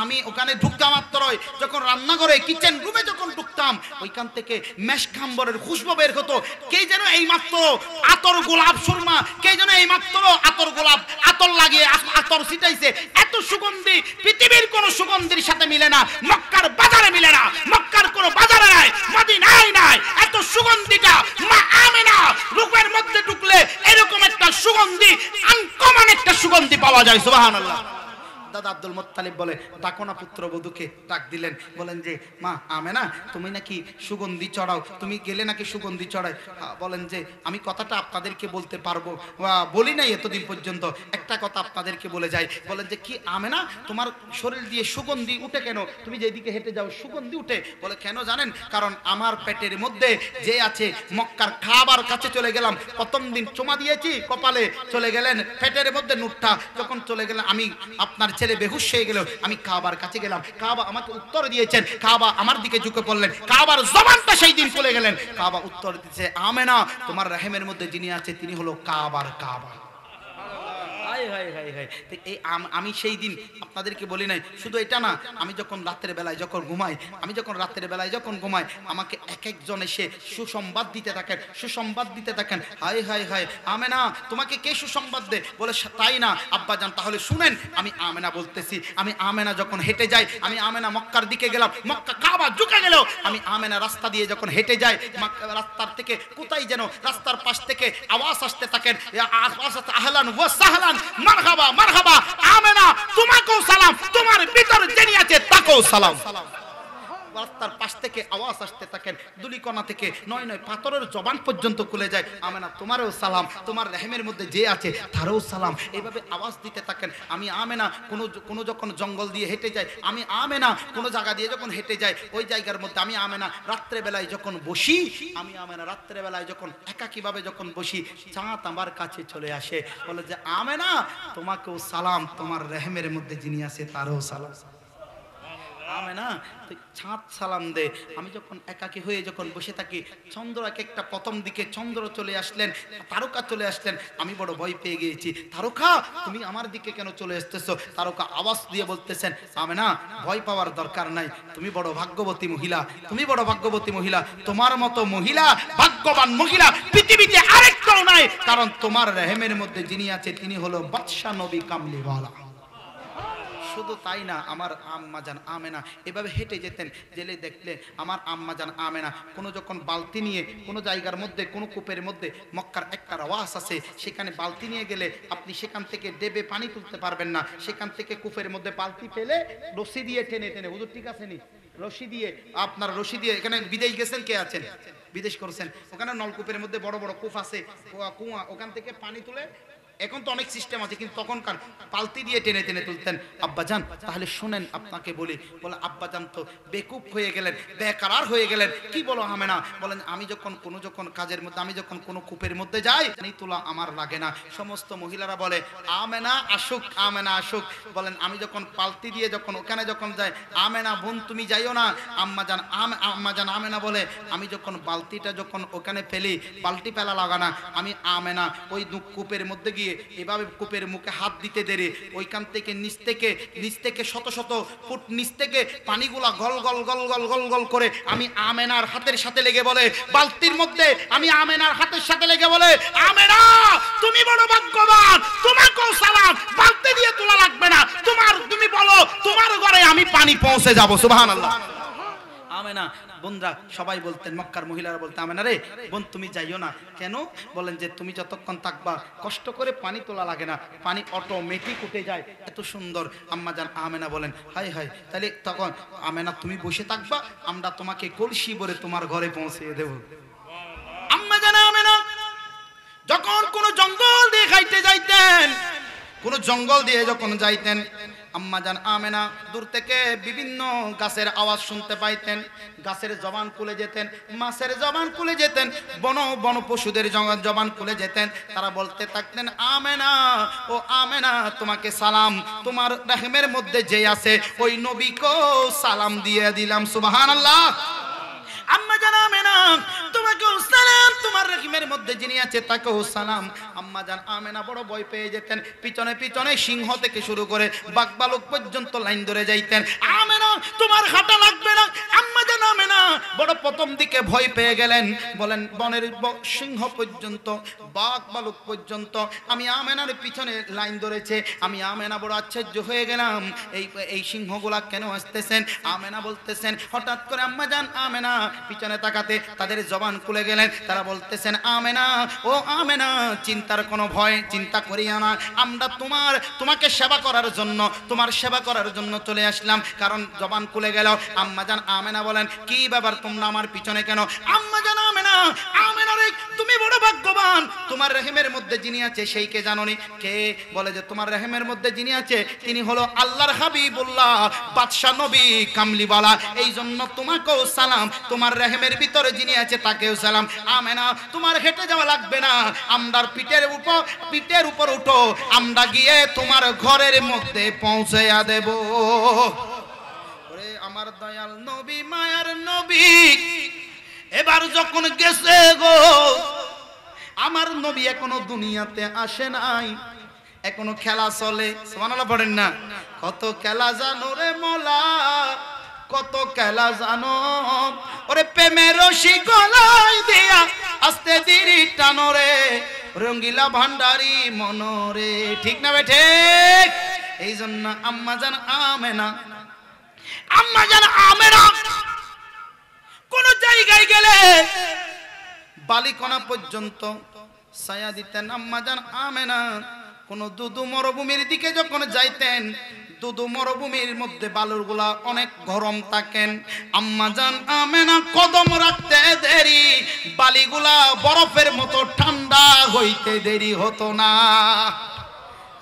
Speaker 1: আমি ওখানে ঢুকতাম মাত্রই, যখন রান্নাঘরে কিচেন রুমে যখন ঢুকতাম, ওইখান থেকে মেশকাম্বরের খুশবু বের হতো। কে যেন এই মাত্র আতর গোলাপ সুরমা, কে যেন এই মাত্র আতর লাগিয়ে আতর ছিটাইছে। এত সুগন্ধি পৃথিবীর কোন সুগন্ধির সাথে মিলে না, মক্কার বাজারে মিলে না, মক্কার কোন বাজারে নাই, মদিনায় নাই। এত সুগন্ধিটা মা আমেনা রূপের মধ্যে ঢুকলে এরকম একটা সুগন্ধি, আনকমন একটা সুগন্ধি পাওয়া যায়, সুবহানাল্লাহ। দাদা আব্দুল মুত্তালিব বলে ডাকো না পুত্রবধূকে। ডাক দিলেন, বলেন যে মা আমেনা তুমি নাকি সুগন্ধি চড়াও, তুমি গেলে নাকি সুগন্ধি চড়াই। বলেন যে আমি কথাটা আপনাদেরকে বলতে পারবো, বলি নাই এতদিন পর্যন্ত, একটা কথা আপনাদেরকে বলে যাই। বলেন যে কি আমেনা তোমার শরীর দিয়ে সুগন্ধি উঠে কেন? তুমি যেদিকে হেঁটে যাও সুগন্ধি উঠে। বলে কেন জানেন? কারণ আমার পেটের মধ্যে যে আছে, মক্কার কাবার কাছে চলে গেলাম, প্রথম দিন চুমা দিয়েছি কপালে, চলে গেলেন পেটের মধ্যে নুটটা, যখন চলে গেলেন আমি আপনার ছেলে ছেলে বেহুশ হয়ে গেল, আমি কাবার কাছে গেলাম, কাবা আমাকে উত্তর দিয়েছেন, কাবা আমার দিকে ঝুঁকে পড়লেন, কাবার জবানটা সেই দিন খুলে গেলেন, কাবা উত্তর দিচ্ছে আমেনা তোমার রহিমের মধ্যে যিনি আছে তিনি হলো কাবার কাবা। আমি সেই দিন আপনাদেরকে বলি নাই, শুধু এটা না, আমি যখন রাতের বেলায় যখন ঘুমাই, আমাকে এক একজন এসে সুসংবাদ দিতে থাকেন, হায় হায় হায় আমেনা তোমাকে কে সুসংবাদ দে? বলে তাই না আব্বাজান, তাহলে শুনেন আমি আমেনা বলতেছি। আমি আমেনা যখন হেঁটে যাই, আমি আমেনা মক্কার দিকে গেলাম, মক্কা কাবা ঝুঁকে গেল, আমি আমেনা রাস্তা দিয়ে যখন হেঁটে যাই, রাস্তার থেকে কোথায় যেন রাস্তার পাশ থেকে আওয়াজ আসতে থাকেন, আহলান ওয়া সাহলান, মারহাবা মারহাবা আমেনা তোমাকেও সালাম, তোমার ভিতর যিনি আছে তাকেও সালাম। রাস্তার পাশ থেকে আওয়াজ আসতে থাকেন, দুলিকণা থেকে নয় পাথরের জবান পর্যন্ত খুলে যায়, আমেনা তোমারও সালাম, তোমার রহিমের মধ্যে যে আছে তারও সালাম, এইভাবে আওয়াজ দিতে থাকেন। আমি আমেনা কোনো যখন জঙ্গল দিয়ে হেঁটে যাই, আমি আমেনা কোনো জায়গা দিয়ে যখন হেঁটে যাই, ওই জায়গার মধ্যে আমি আমেনা রাত্রেবেলায় যখন বসি, আমি আমেনা রাত্রেবেলায় যখন একাকীভাবে যখন বসি, চাঁদ আমার কাছে চলে আসে, বলে যে আমেনা তোমাকেও সালাম, তোমার রহিমের মধ্যে যিনি আছে তারও সালাম। আমেনা তুই চাঁদ সালাম দে। আমি যখন একাকী হয়ে যখন বসে থাকি, চন্দ্র এক একটা প্রথম দিকে চন্দ্র চলে আসলেন, তারকা চলে আসলেন, আমি বড় ভয় পেয়ে গিয়েছি, তারকা তুমি আমার দিকে কেন চলে আসতেছো? তারকা আওয়াজ দিয়ে বলতেছেন আমেনা ভয় পাওয়ার দরকার নাই, তুমি বড় ভাগ্যবতী মহিলা, তোমার মতো মহিলা, ভাগ্যবান মহিলা পৃথিবীতে আরেকটাও নাই, কারণ তোমার রহিমের মধ্যে যিনি আছে তিনি হলো বাদশা নবী কামলিওয়ালা। শুধু তাই না, আমার আম্মা জান আমেনা এভাবে হেঁটে যেতেন, জেলে দেখলে আমার আম্মা জান আমেনা কোনো যখন বালতি নিয়ে কোনো জায়গার মধ্যে কোনো কূপের মধ্যে, মক্কার একটা রাওয়াস আছে, সেখানে বালতি নিয়ে গেলে আপনি সেখান থেকে ডেবে পানি তুলতে পারবেন না, সেখান থেকে কূপের মধ্যে বালতি ফেলে রশি দিয়ে টেনে হুজুর ঠিক আছে নি, রশি দিয়ে এখানে বিদেশ গেছেন, কে আছেন বিদেশ করছেন, ওখানে নলকূপের মধ্যে বড় বড় কূপ আছে, কুয়া, ওখান থেকে পানি তুলে, এখন তো অনেক সিস্টেম আছে, কিন্তু তখনকার পালতি দিয়ে টেনে তুলতেন। আব্বাজান তাহলে শুনেন আপনাকে বলি, বলে আব্বাজান তো বেকুব হয়ে গেলেন, বেকারার হয়ে গেলেন, কি বলো আমেনা? বলেন আমি যখন কাজের মধ্যে, আমি যখন কোনো কূপের মধ্যে যাই, পানি তোলা আমার লাগে না। সমস্ত মহিলারা বলে আমেনা আসুক। বলেন আমি যখন পালতি দিয়ে যখন ওখানে যখন যাই, আমেনা বোন তুমি যাইও না। আম্মাজান আমেনা বলে আমি যখন বালতিটা যখন ওখানে ফেলি, বালতি ফেলা লাগা না, আমি আমেনা ওই কূপের মধ্যে গিয়ে এভাবে কূপের মুখে হাত দিতে দেরি, ওইখান থেকে নিচ থেকে শত ফুট নিচ থেকে পানিগুলা গল গল করে আমি আমেনার হাতের সাথে লেগে বলে, বালতির মধ্যে আমি আমেনার হাতের সাথে লেগে বলে আমেনা তুমি বড় ভাগ্যবান, তোমাকেও সালাম, বালতি দিয়ে তোলা লাগবে না, তুমি বলো তোমার ঘরে আমি পানি পৌঁছে যাব। সুবহানাল্লাহ। আমেনা বোনরা সবাই বলতেন, মক্কার মহিলারা বলতেন আমেনা রে বোন তুমি যাইও না। কেন? বলেন যে তুমি যতক্ষণ থাকবা কষ্ট করে পানি তোলা লাগে না, পানি অটোমেটিক উঠে যায়, এত সুন্দর। আম্মা জান আমেনা বলেন হাই হাই, তাহলে তখন আমেনা তুমি বসে থাকবা, আমরা তোমাকে কলসি ভরে তোমার ঘরে পৌঁছে দেব। আম্মা জান আমেনা যখন কোনো জঙ্গল দিয়ে খাইতে যাইতেন, কোনো জঙ্গল দিয়ে যখন যাইতেন, আম্মা জান আমেনা দূর থেকে বিভিন্ন গাছের আওয়াজ শুনতে পাইতেন, গাছের জবান খুলে যেতেন, মাছের জবান খুলে যেতেন, বন পশুদের জবান খুলে যেতেন, তারা বলতে থাকতেন আমেনা ও আমেনা তোমাকে সালাম, তোমার রহিমের মধ্যে যে আছে ওই নবীকেও সালাম দিয়ে দিলাম। সুবহানাল্লাহ। আম্মা জান আমেনা তোমাকেও সালাম, তোমার রহিমের মধ্যে যিনি আছে তাকেও সালাম। আম্মা জান আমেনা বড় ভয় পেয়ে যেতেন, পিছনে সিংহ থেকে শুরু করে বাঘ ভালুক পর্যন্ত লাইন ধরে যাইতেন, আমেনা তোমার হাঁটা লাগবে না। আম্মা জান আমেনা বড় প্রথম দিকে ভয় পেয়ে গেলেন, বলেন বনের সিংহ পর্যন্ত, বাঘ ভালুক পর্যন্ত আমি আমেনার পিছনে লাইন ধরেছে, আমি আমেনা বড় আশ্চর্য হয়ে গেলাম, এই সিংহগুলা কেন আসতেছেন? আমেনা বলতেছেন, হঠাৎ করে আম্মা জান আমেনা পিছনে তাকাতে তাদের জবান খুলে গেলেন, তারা বলতেছেন আমেনা ও আমেনা চিন্তার কোনো ভয়, চিন্তা করিয়া না, আমরা তোমাকে সেবা করার জন্য চলে আসলাম, কারণ জবান খুলে গেল। আম্মা জান আমেনা বলেন কি ব্যাপার তোমরা আমার পিছনে কেন? আম্মা জান আমেনা রে তুমি বড় ভাগ্যবান, মুসলমান তোমার রহিমের মধ্যে যিনি আছে সেই কে জানোনি? কে? বলে যে তোমার রহিমের মধ্যে যিনি আছে তিনি হলো আল্লাহর হাবিবুল্লাহ, বাদশা নবী কামলিওয়ালা। এই জন্য তোমাকেও সালাম, তোমার রহিমের ভিতরে যিনি আছে তাকেও সালাম। আমেনা, তোমার হেঁটে যাওয়া লাগবে না, আমরার পিঠের উপর উঠো, আমরা গিয়ে তোমার ঘরের মধ্যে পৌঁছাইয়া দেব। ওরে আমার দয়াল নবী, মায়ার নবী এবার যখন গেছে গো, আমার নবী এখনো দুনিয়াতে আসে নাই, এখনো খেলা চলে। সুবহানাল্লাহ পড়েন না? কত খেলা জানো রে মোলা, কত খেলা জানো, ওরে প্রেমের রশি গলায় দিয়া আস্তে ধীরে টানো রে, রঙ্গিলা ভান্ডারি মনরে। ঠিক না বেঠে? এই জন্য আম্মা জান আমেনা, আম্মা জান আমেনা কোন জায়গায় গেলে বালিকণা পর্যন্ত ছায়া দিতেন। আম্মা জান আমেনা কোন দুদু মরুভূমির দিকে যখন যাইতেন, দুদু মরুভূমির মধ্যে বালুরগুলা অনেক গরম থাকেন, আম্মা জান আমেনা কদম রাখতে দেরি, বালিগুলা বরফের মতো ঠান্ডা হইতে দেরি হতো না।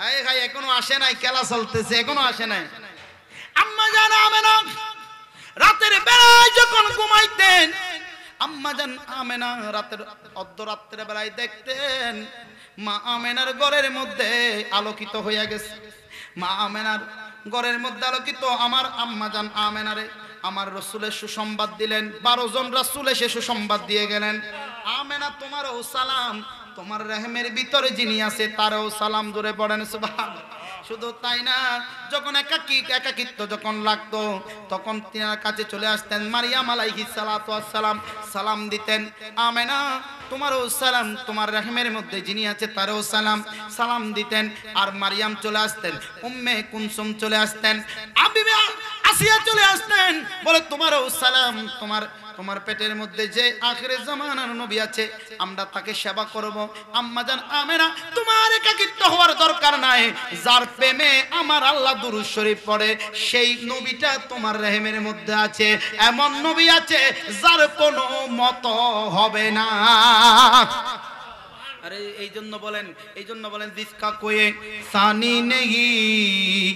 Speaker 1: হায় হায়, এখনো আসে নাই, খেলা চলতেছে, এখনো আসে নাই। আম্মা জান আমেনা রাতের বেলায় যখন ঘুমাইতেন, আম্মা জান আমেনা রাতের অর্ধরাত্রের বেলায় দেখতেন মা আমেনার ঘরের মধ্যে আলোকিত হইয়া গেছে। মা আমেনার ঘরের মধ্যে আলোকিত। আমার আম্মা জান আমেনারে আমার রাসূলের সুসংবাদ দিলেন। 12 জন রাসূল এসে সুসংবাদ দিয়ে গেলেন, আমেনা তোমারও সালাম, তোমার রহমের ভিতরে যিনি আছে তারও সালাম। জোরে পড়েন সুবহানাল্লাহ। শুধু তাই না, যখন একাকিত্ব যখন লাগতো তখন তিনার কাছে চলে আসতেন মারিয়াম আলাইহিস সালাতু ওয়াস সালাম, সালাম দিতেন, আমেনা তোমারও সালাম, তোমার রহমের মধ্যে যিনি আছে তারও সালাম, সালাম দিতেন। আর মারিয়াম চলে আসতেন, উম্মে কুলসুম চলে আসতেন, আবিবে আসিয়া চলে আসতেন, বলে তোমারও সালাম, তোমার পেটের মধ্যে যে আখিরে জামানার নবী আছে আমরা তাকে সেবা করব। আম্মা জান আমেনা তোমার একাকিত্ব হওয়ার দরকার নাই, যার প্রেমে আমার আল্লাহ দুরূদ শরীফ পড়ে সেই নবীটা তোমার রহমের মধ্যে আছে। এমন নবী আছে যার কোনো মত হবে না। अरे এই জন্য বলেন जिसका कोई सानी नहीं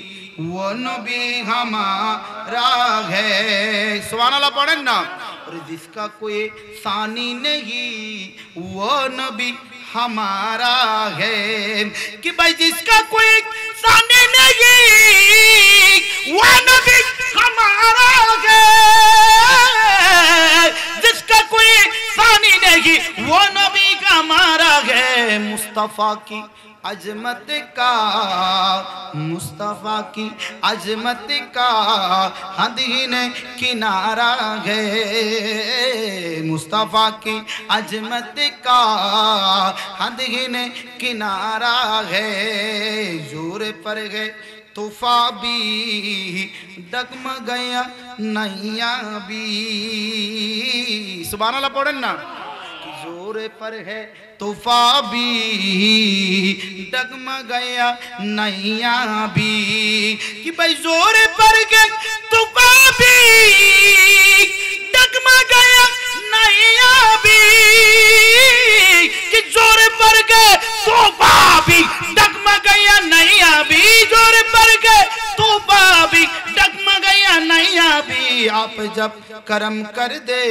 Speaker 1: वो नबी हमारा है। सुभान अल्लाह पढ़ें ना। और जिसका कोई सानी नहीं वो नबी हमारा है। कि भाई जिसका कोई सानी नहीं वो नबी हमारा है। जिसका कोई सानी नहीं वो नबी हमारा है। मुस्तफा की अजमत का, मुस्तफा की अजमत का हदीन किनारा है। मुस्तफा की अजमत का हदीन किनारा है। जोर पर है तूफा भी डगमगाया नैया भी। सुभान अल्लाह पढ़ें ना। जोर पर है तूफा भी डगमगाया नैया भी। कि भाई जोर पर है तूफा भी डगमगाया नैया भी। कि जोर पर है तूफा भी डगमगाया नैया भी। जोर पर है तूफा भी डगमगाया नैया भी। आप जब करम कर दे,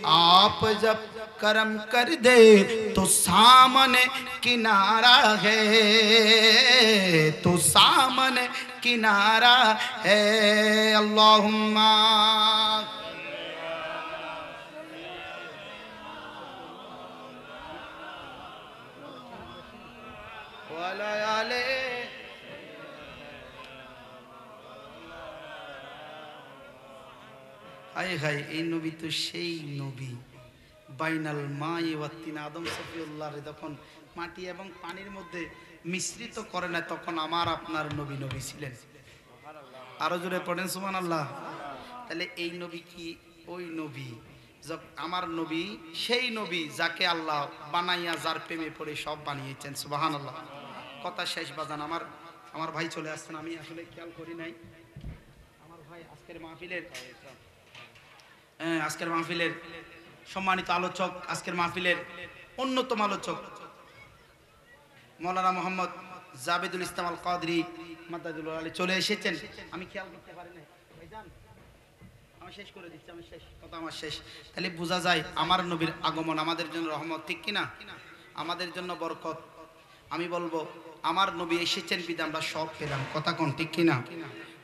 Speaker 1: आप जब करम कर दे तो सामने किनारा है, तो सामने किनारा है। अल्लाहुम्मा वाला आले। हाय हाय, এই নবী তো সেই নবী বাইনাল মাই ওয়াতিন। আদম সফিউল্লাহ যখন মাটি এবং পানির মধ্যে মিশ্রিত করে না তখন আমার আপনার নবী নবী ছিলেন। আরো জোরে পড়েন সুবহানাল্লাহ। তাহলে এই নবী কি ওই নবী? আমার নবী সেই নবী যাকে আল্লাহ বানাইয়া যার প্রেমে পড়ে সব বানিয়েছেন। সুবহানাল্লাহ। কথা শেষ বাজান। আমার ভাই চলে আসছেন, আমি আসলে খেয়াল করি নাই। আমার ভাই আজকের মাহফিলের সম্মানিত আলোচক, আজকের মাহফিলের অন্যতম আলোচক মৌলানা মোহাম্মদ জাবেদুল ইসলাম আল কাদরি মাদাদুল আলী চলে এসেছেন। আমি খেয়াল করতে পারি না ভাইজান, আমি শেষ করে দিচ্ছি, আমি শেষ কথা আমার শেষ। তাহলে বোঝা যায় আমার নবীর আগমন আমাদের জন্য রহমত, ঠিক কিনা? আমাদের জন্য বরকত। আমি বলবো আমার নবী এসেছেন বিধে আমরা সব পেলাম, কথা কোন ঠিক কিনা?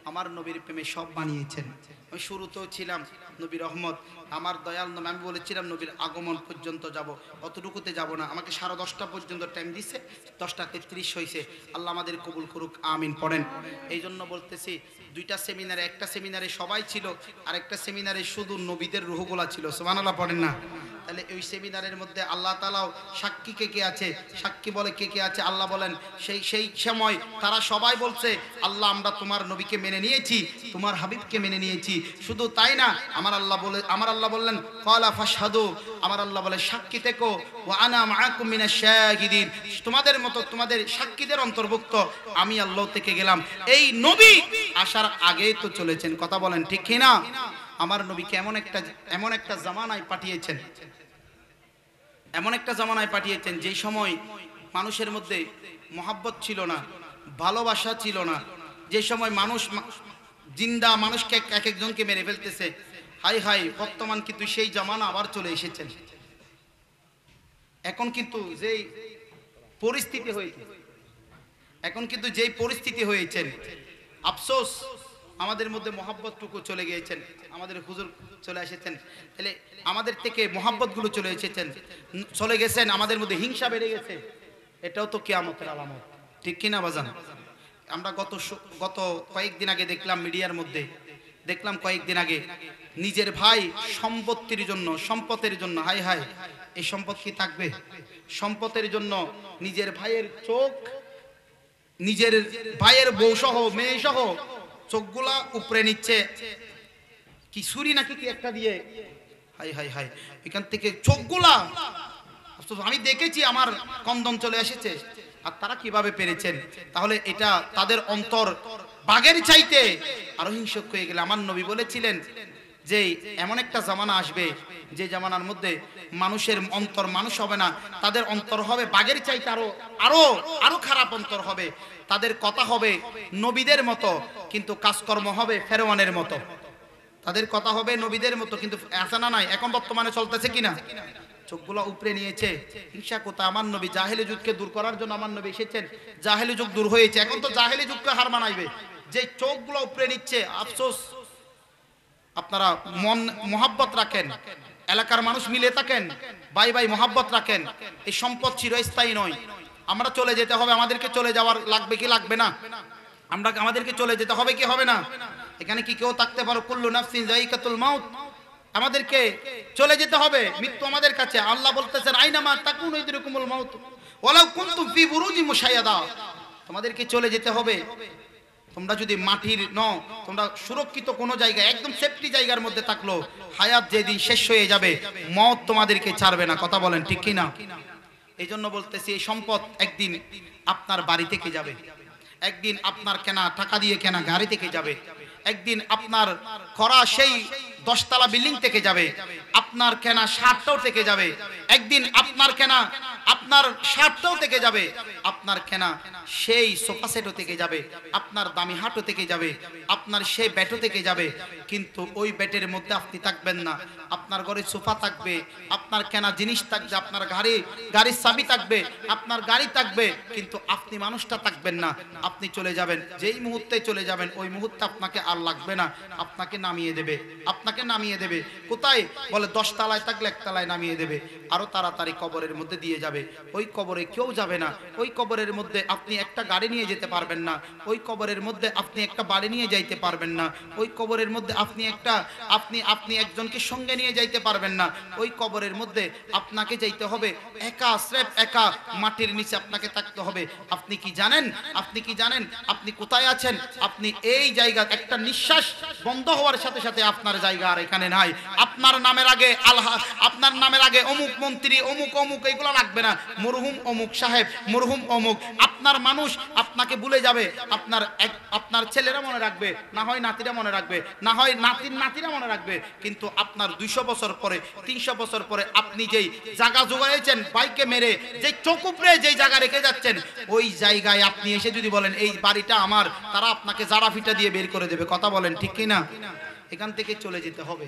Speaker 1: আমার নবীর প্রেমে সব বানিয়েছেন। আমি শুরুতেও ছিলাম নবীর রহমত, আমার দয়াল নবী। আমি বলেছিলাম নবীর আগমন পর্যন্ত যাব, অতটুকুতে যাব না। আমাকে 10:30 পর্যন্ত টাইম দিচ্ছে, 10:33 হয়েছে। আল্লাহ আমাদের কবুল করুক, আমিন পড়েন। এই জন্য বলতেছি, দুইটা সেমিনারে, একটা সেমিনারে সবাই ছিল, আর একটা সেমিনারে শুধু নবীদের রুহগুলা ছিল। সুবহানাল্লাহ পড়েন না? তাহলে ওই সেমিনারের মধ্যে আল্লাহ তাআলাও সাক্ষী কে কে আছে, সাক্ষী বলে কে কে আছে আল্লাহ বলেন। সেই সময় তারা সবাই বলছে, আল্লাহ আমরা তোমার নবীকে মেনে নিয়েছি, তোমার হাবিবকে মেনে নিয়েছি। শুধু তাই না, আমার আল্লাহ বললেন ক্বালা ফাশহাদু, আমার আল্লাহ বলে সাক্ষী থেকো, ওয়া আনা মাআকুম মিনাশ শাহিদিন, তোমাদের মতো তোমাদের সাক্ষীদের অন্তর্ভুক্ত আমি আল্লাহ থেকে গেলাম। এই নবী আসার আগেই তো চলেছেন, কথা বলেন ঠিক কি না? আমার নবীকে এমন একটা জামানায় পাঠিয়েছেন, এমন একটা জামানায় পাঠিয়েছেন যে সময় মানুষের মধ্যে মহব্বত ছিল না, ভালোবাসা ছিল না, যে সময় মানুষ জিন্দা মানুষকে এক একজনকে মেরে ফেলতেছে। হাই হাই, বর্তমান কিন্তু সেই জামানা আবার চলে এসেছেন। এখন কিন্তু যেই পরিস্থিতি হয়েছে, আফসোস আমাদের মধ্যে মহব্বতটুকু চলে গিয়েছেন, আমাদের হুজুর চলে এসেছেন, তাহলে আমাদের থেকে মহব্বতগুলো চলে গেছেন, আমাদের মধ্যে হিংসা বেড়ে গেছে। এটাও তো কিয়ামতের আলামত, ঠিক কিনা বাজান? আমরা গত কয়েকদিন আগে দেখলাম মিডিয়ার মধ্যে, কয়েকদিন আগে নিজের ভাই সম্পদের জন্য হাই হাই, এই সম্পদ কি থাকবে? সম্পদের জন্য নিজের ভাইয়ের চোখ, নিজের ভাইয়ের বউ সহ মেয়ে সহ চোখগুলা উপরে নিচ্ছে, কি ছুরি নাকি কি একটা দিয়ে, হাই হাই হাই, এখান থেকে চোখগুলা আমি দেখেছি, আমার কন্দন চলে এসেছে। আর তারা কিভাবে পেরেছেন? তাহলে এটা তাদের অন্তর বাঘের চাইতে আরো হিংসক হয়ে গেলে। আমার নবী বলেছিলেন যে এমন একটা জামানা আসবে, যে জামানার মধ্যে মানুষের অন্তর মানুষ হবে না, তাদের অন্তর হবে বাঘের চাইতে আরো খারাপ অন্তর হবে। তাদের কথা হবে নবীদের মতো, কিন্তু কাজকর্ম হবে ফেরেশতাদের মতো। তাদের কথা হবে নবীদের মতো, কিন্তু আসানা নাই। এখন বর্তমানে চলতেছে কিনা? চোখগুলো উপরে নিয়েছে, হিংসা কোথা? আমার নবী জাহেলি যুগকে দূর করার জন্য আমার নবী এসেছেন, জাহেলি যুগ দূর হয়েছে, এখন তো জাহেলি যুগকে হার মানাইবে। যে চোখগুলো উপরে নিচ্ছে, আফসোস। আপনারা মহব্বত রাখেন, এলাকার মানুষ মিলে থাকেন, ভাই ভাই মহব্বত রাখেন। এই সম্পদ চিরস্থায়ী নয়, আমরা চলে যেতে হবে। আমাদেরকে চলে যাওয়ার লাগবে কি লাগবে না? আমাদেরকে চলে যেতে হবে কি হবে না? এখানে কি কেউ থাকতে পারো? কুল্লু নাফসিন যায়িকাতুল মাউত, আমাদেরকে চলে যেতে হবে, মৃত্যু আমাদের কাছে। আল্লাহ বলতেছেন আইনামা তাকুনু ইদরিকুমুল মাউত ওয়ালাউ কুনতুম ফি বুরুজিন মুশাইয়াদা, তোমাদেরকে চলে যেতে হবে। তোমরা যদি মাটির তোমরা সুরক্ষিত কোনো জায়গায়, একদম সেফটি জায়গার মধ্যে থাকলো, হায়াত যেদিন শেষ হয়ে যাবে, মওত তোমাদেরকে ছাড়বে না, কথা বলেন ঠিক কি না? এই জন্য বলতেছি, এই সম্পদ একদিন আপনার বাড়ি থেকে যাবে, একদিন আপনার কেনা টাকা দিয়ে কেনা গাড়ি থেকে যাবে, একদিন আপনার করা সেই 10 তলা বিল্ডিং থেকে যাবে, আপনার কেনা শার্টটাও থেকে যাবে, একদিন আপনার কেনা আপনার শার্টটাও থেকে যাবে, আপনার কেনা সেই সোফা সেটও থেকে যাবে, আপনার দামি হাটও থেকে যাবে, আপনার সেই ব্যাটও থেকে যাবে। কিন্তু ওই ব্যাটের মধ্যে আপনি থাকবেন না। আপনার ঘরে সোফা থাকবে, আপনার কেনা জিনিস থাকবে, আপনার গাড়ির চাবি থাকবে, আপনার গাড়ি থাকবে, কিন্তু আপনি মানুষটা থাকবেন না। আপনি চলে যাবেন, যেই মুহূর্তে চলে যাবেন ওই মুহূর্তে আপনাকে আর লাগবে না, আপনাকে নামিয়ে দেবে। কোথায়? বলে 10 তলায় থাকলে 1 তলায় নামিয়ে দেবে, আরো তাড়াতাড়ি কবরের মধ্যে দিয়ে যাবে। ওই কবরে কেউ যাবে না, ওই কবরের মধ্যে আপনি একটা গাড়ি নিয়ে যেতে পারবেন না, ওই কবরের মধ্যে আপনি একটা বাড়ি নিয়ে যাইতে পারবেন না, ওই কবরের মধ্যে আপনি একজনকে সঙ্গে নিয়ে যাইতে পারবেন না। ওই কবরের মধ্যে আপনাকে যাইতে হবে একা, স্রেফ একা, মাটির নিচে আপনাকে থাকতে হবে। আপনি কি জানেন আপনি কোথায় আছেন? আপনি এই জায়গা, একটা নিঃশ্বাস বন্ধ হওয়ার সাথে সাথে আপনার জায়গা আর এখানে নাই। আপনার নামের আগে অমুক মন্ত্রী, অমুক এগুলো লাগবে না। না মরহুম অমুক সাহেব, মরহুম অমুক। আপনার মানুষ আপনাকে ভুলে যাবে, আপনার ছেলেরা মনে রাখবে, না হয় নাতিরা মনে রাখবে, না হয় নাতিরা মনে রাখবে, কিন্তু আপনার 200 বছর পরে 300 বছর পরে আপনি যেই জায়গা জোগাইছেন বাইকে মেরে, যেই চকুপড়ে যেই জায়গা রেখে যাচ্ছেন, ওই জায়গায় আপনি এসে যদি বলেন এই বাড়িটা আমার, তারা আপনাকে জারা ফিটা দিয়ে বের করে দেবে। কথা বলেন ঠিক কি না? এখান থেকে চলে যেতে হবে।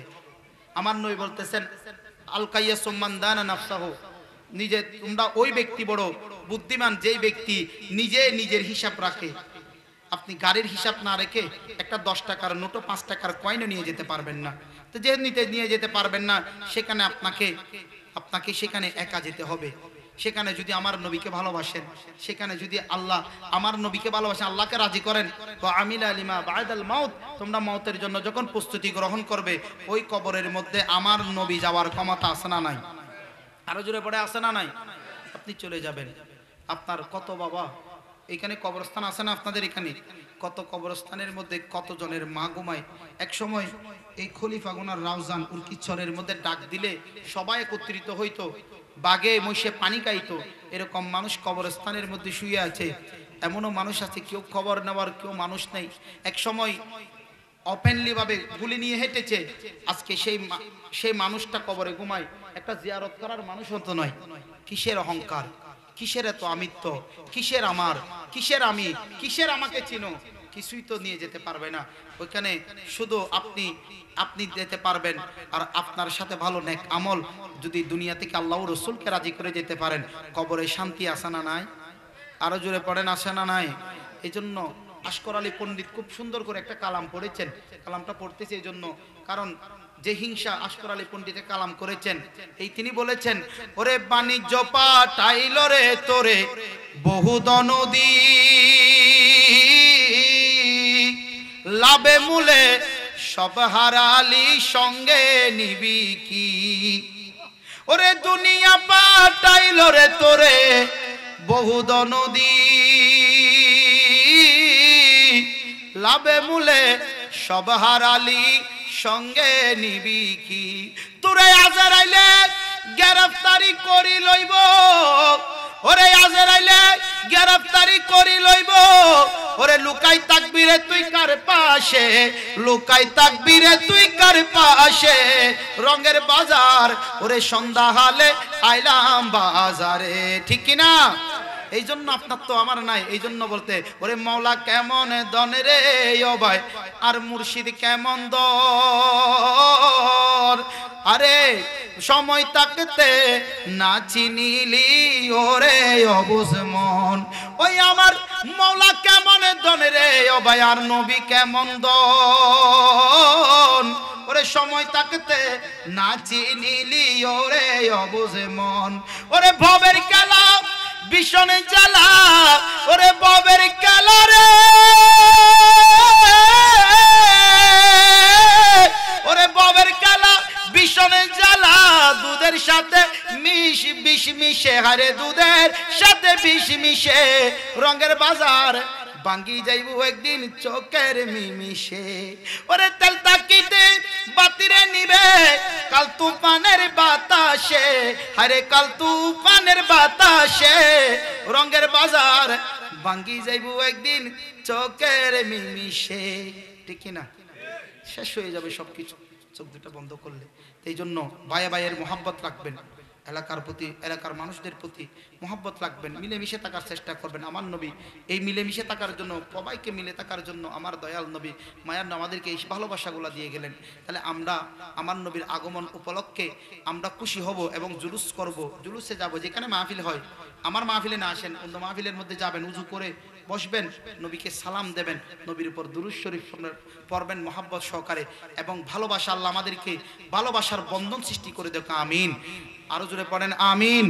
Speaker 1: আমার নবী বলতেছেন আলকাইয়া সুম্মান দানা নাফসাহু, নিজে তোমরা ওই ব্যক্তি বড় বুদ্ধিমান যেই ব্যক্তি নিজে নিজের হিসাব রাখে। আপনি গাড়ির হিসাব না রেখে একটা 10 টাকার নোটও 5 টাকার কয়েনও নিয়ে যেতে পারবেন না। তো যে নিয়ে যেতে পারবেন না, সেখানে আপনাকে সেখানে একা যেতে হবে। সেখানে যদি আমার নবীকে ভালোবাসেন, সেখানে যদি আল্লাহ আমার নবীকে ভালোবাসেন, আল্লাহকে রাজি করেন, তো আমিলা লিমা বাদাল মাউত, তোমরা মওতের জন্য যখন প্রস্তুতি গ্রহণ করবে, ওই কবরের মধ্যে আমার নবী যাওয়ার ক্ষমতা আছে না নাই? আরো জোরে পড়ে আছে না নাই? আপনি চলে যাবেন। আপনার কত বাবা এখানে কবরস্থান আছে না আপনাদের এখানে? কত কবরস্থানের মধ্যে কত জনের মা ঘুমায়। এক সময় এই খলিফা গুনার রাউজান উরকিচ্ছরের মধ্যে ডাক দিলে সবাই একত্রিত হইতো, বাগে মহিষে পানি খাইতো। এরকম মানুষ কবরস্থানের মধ্যে শুয়ে আছে। এমনও মানুষ আছে কেউ খবর নেওয়ার কেউ মানুষ নেই। এক সময় ওপেনলি ভাবে গুলি নিয়ে হেঁটেছে, আজকে সেই মানুষটা কবরে ঘুমায়। একটা জিয়ারত করার মানুষ হতো নয়। কিসের অহংকার, কিসের এত আমিত্ব, কিসের আমার, কিসের আমি, কিসের আমাকে চিনো? কিছুই তো নিয়ে যেতে পারবে না ওইখানে। শুধু আপনি যেতে পারবেন, আর আপনার সাথে ভালো নেক আমল যদি দুনিয়া থেকে আল্লাহ রসুলকে রাজি করে যেতে পারেন, কবরে শান্তি আসে না নাই? আরো জোরে পড়েন আসে না নাই? এই জন্য আশকর আলী পণ্ডিত খুব সুন্দর করে একটা কালাম পড়েছেন। কালামটা পড়তেছে এই জন্য, কারণ যে হিংসা আশকর আলী পণ্ডিতে কালাম করেছেন, এই তিনি বলেছেন, ওরে বাণিজ্য পাঠাইল রে তোরে বহুদনদী, লাভে মূলে সব হারালি সঙ্গে নিবি কি? ওরে দুনিয়া পাঠাইল রে তোরে বহুদনদী, লাভে মূলে সব হারালি সঙ্গে নিবি কি? তোরে আজরাইলে গ্রেফতারি করি লইব, ওরে আজরাইলে গ্রেফতারি করি লইব, ওরে লুকাই তাকবীরে তুই কার পাশে, লুকাই তাকবীরে তুই কার পাশে, রঙের বাজার ওরে সন্ধ্যা হালে আইলাম বাজারে। ঠিক কি না? এই জন্য আপনার তো আমার নাই, এই জন্য বলতে ওরে মওলা কেমন দন রে ও ভাই, আর মুর্শিদ কেমন দর, আরে সময় তাকতে না চিনিলি ওরে অবুঝ মন, ওই আমার মওলা কেমন দন রে ও ভাই, আর নবী কেমন দন, ওরে সময় তাকতে না চিনিলি ওরে অবুঝ মন, ওরে ভবের খেলা ভীষণ জ্বালা, ওরে ভবের খেলা রে, ওরে ভবের খেলা ভীষণ জ্বালা, দুধের সাথে বিষ মিশে, হারে দুধের সাথে বিষ মিশে, রঙের বাজার ভাঙ্গি যাইব একদিন চোখের মিমিশে, ওরে তেল তাকিতে বাতিরে নিবে কাল তুফানের বাতাসে, আরে কাল তুফানের বাতাসে, রঙের বাজার ভাঙ্গি যাইব একদিন চোখের মিমিশে। ঠিক না? শেষ হয়ে যাবে সবকিছু চোখ দুটা বন্ধ করলে। এই জন্য ভাইয়ের মোহাব্বত রাখবেন, এলাকার প্রতি, এলাকার মানুষদের প্রতি মোহাব্বত রাখবেন, মিলেমিশে থাকার চেষ্টা করবেন। আমার নবী এই মিলেমিশে থাকার জন্য, সবাইকে মিলে থাকার জন্য আমার দয়াল নবী মায়ার আমাদেরকে এই ভালোবাসাগুলো দিয়ে গেলেন। তাহলে আমরা আমার নবীর আগমন উপলক্ষে আমরা খুশি হব এবং জুলুস করব, জুলুসে যাব। যেখানে মাহফিল হয়, আমার মাহফিলে না আসেন, অন্য মাহফিলের মধ্যে যাবেন, উজু করে বসবেন, নবীকে সালাম দেবেন, নবীর উপর দুরূদ শরীফ পড়বেন মহব্বত সহকারে, এবং ভালোবাসা আল্লাহ আমাদেরকে ভালোবাসার বন্ধন সৃষ্টি করে দেখ। আমিন। আরো জোরে পড়েন আমিন।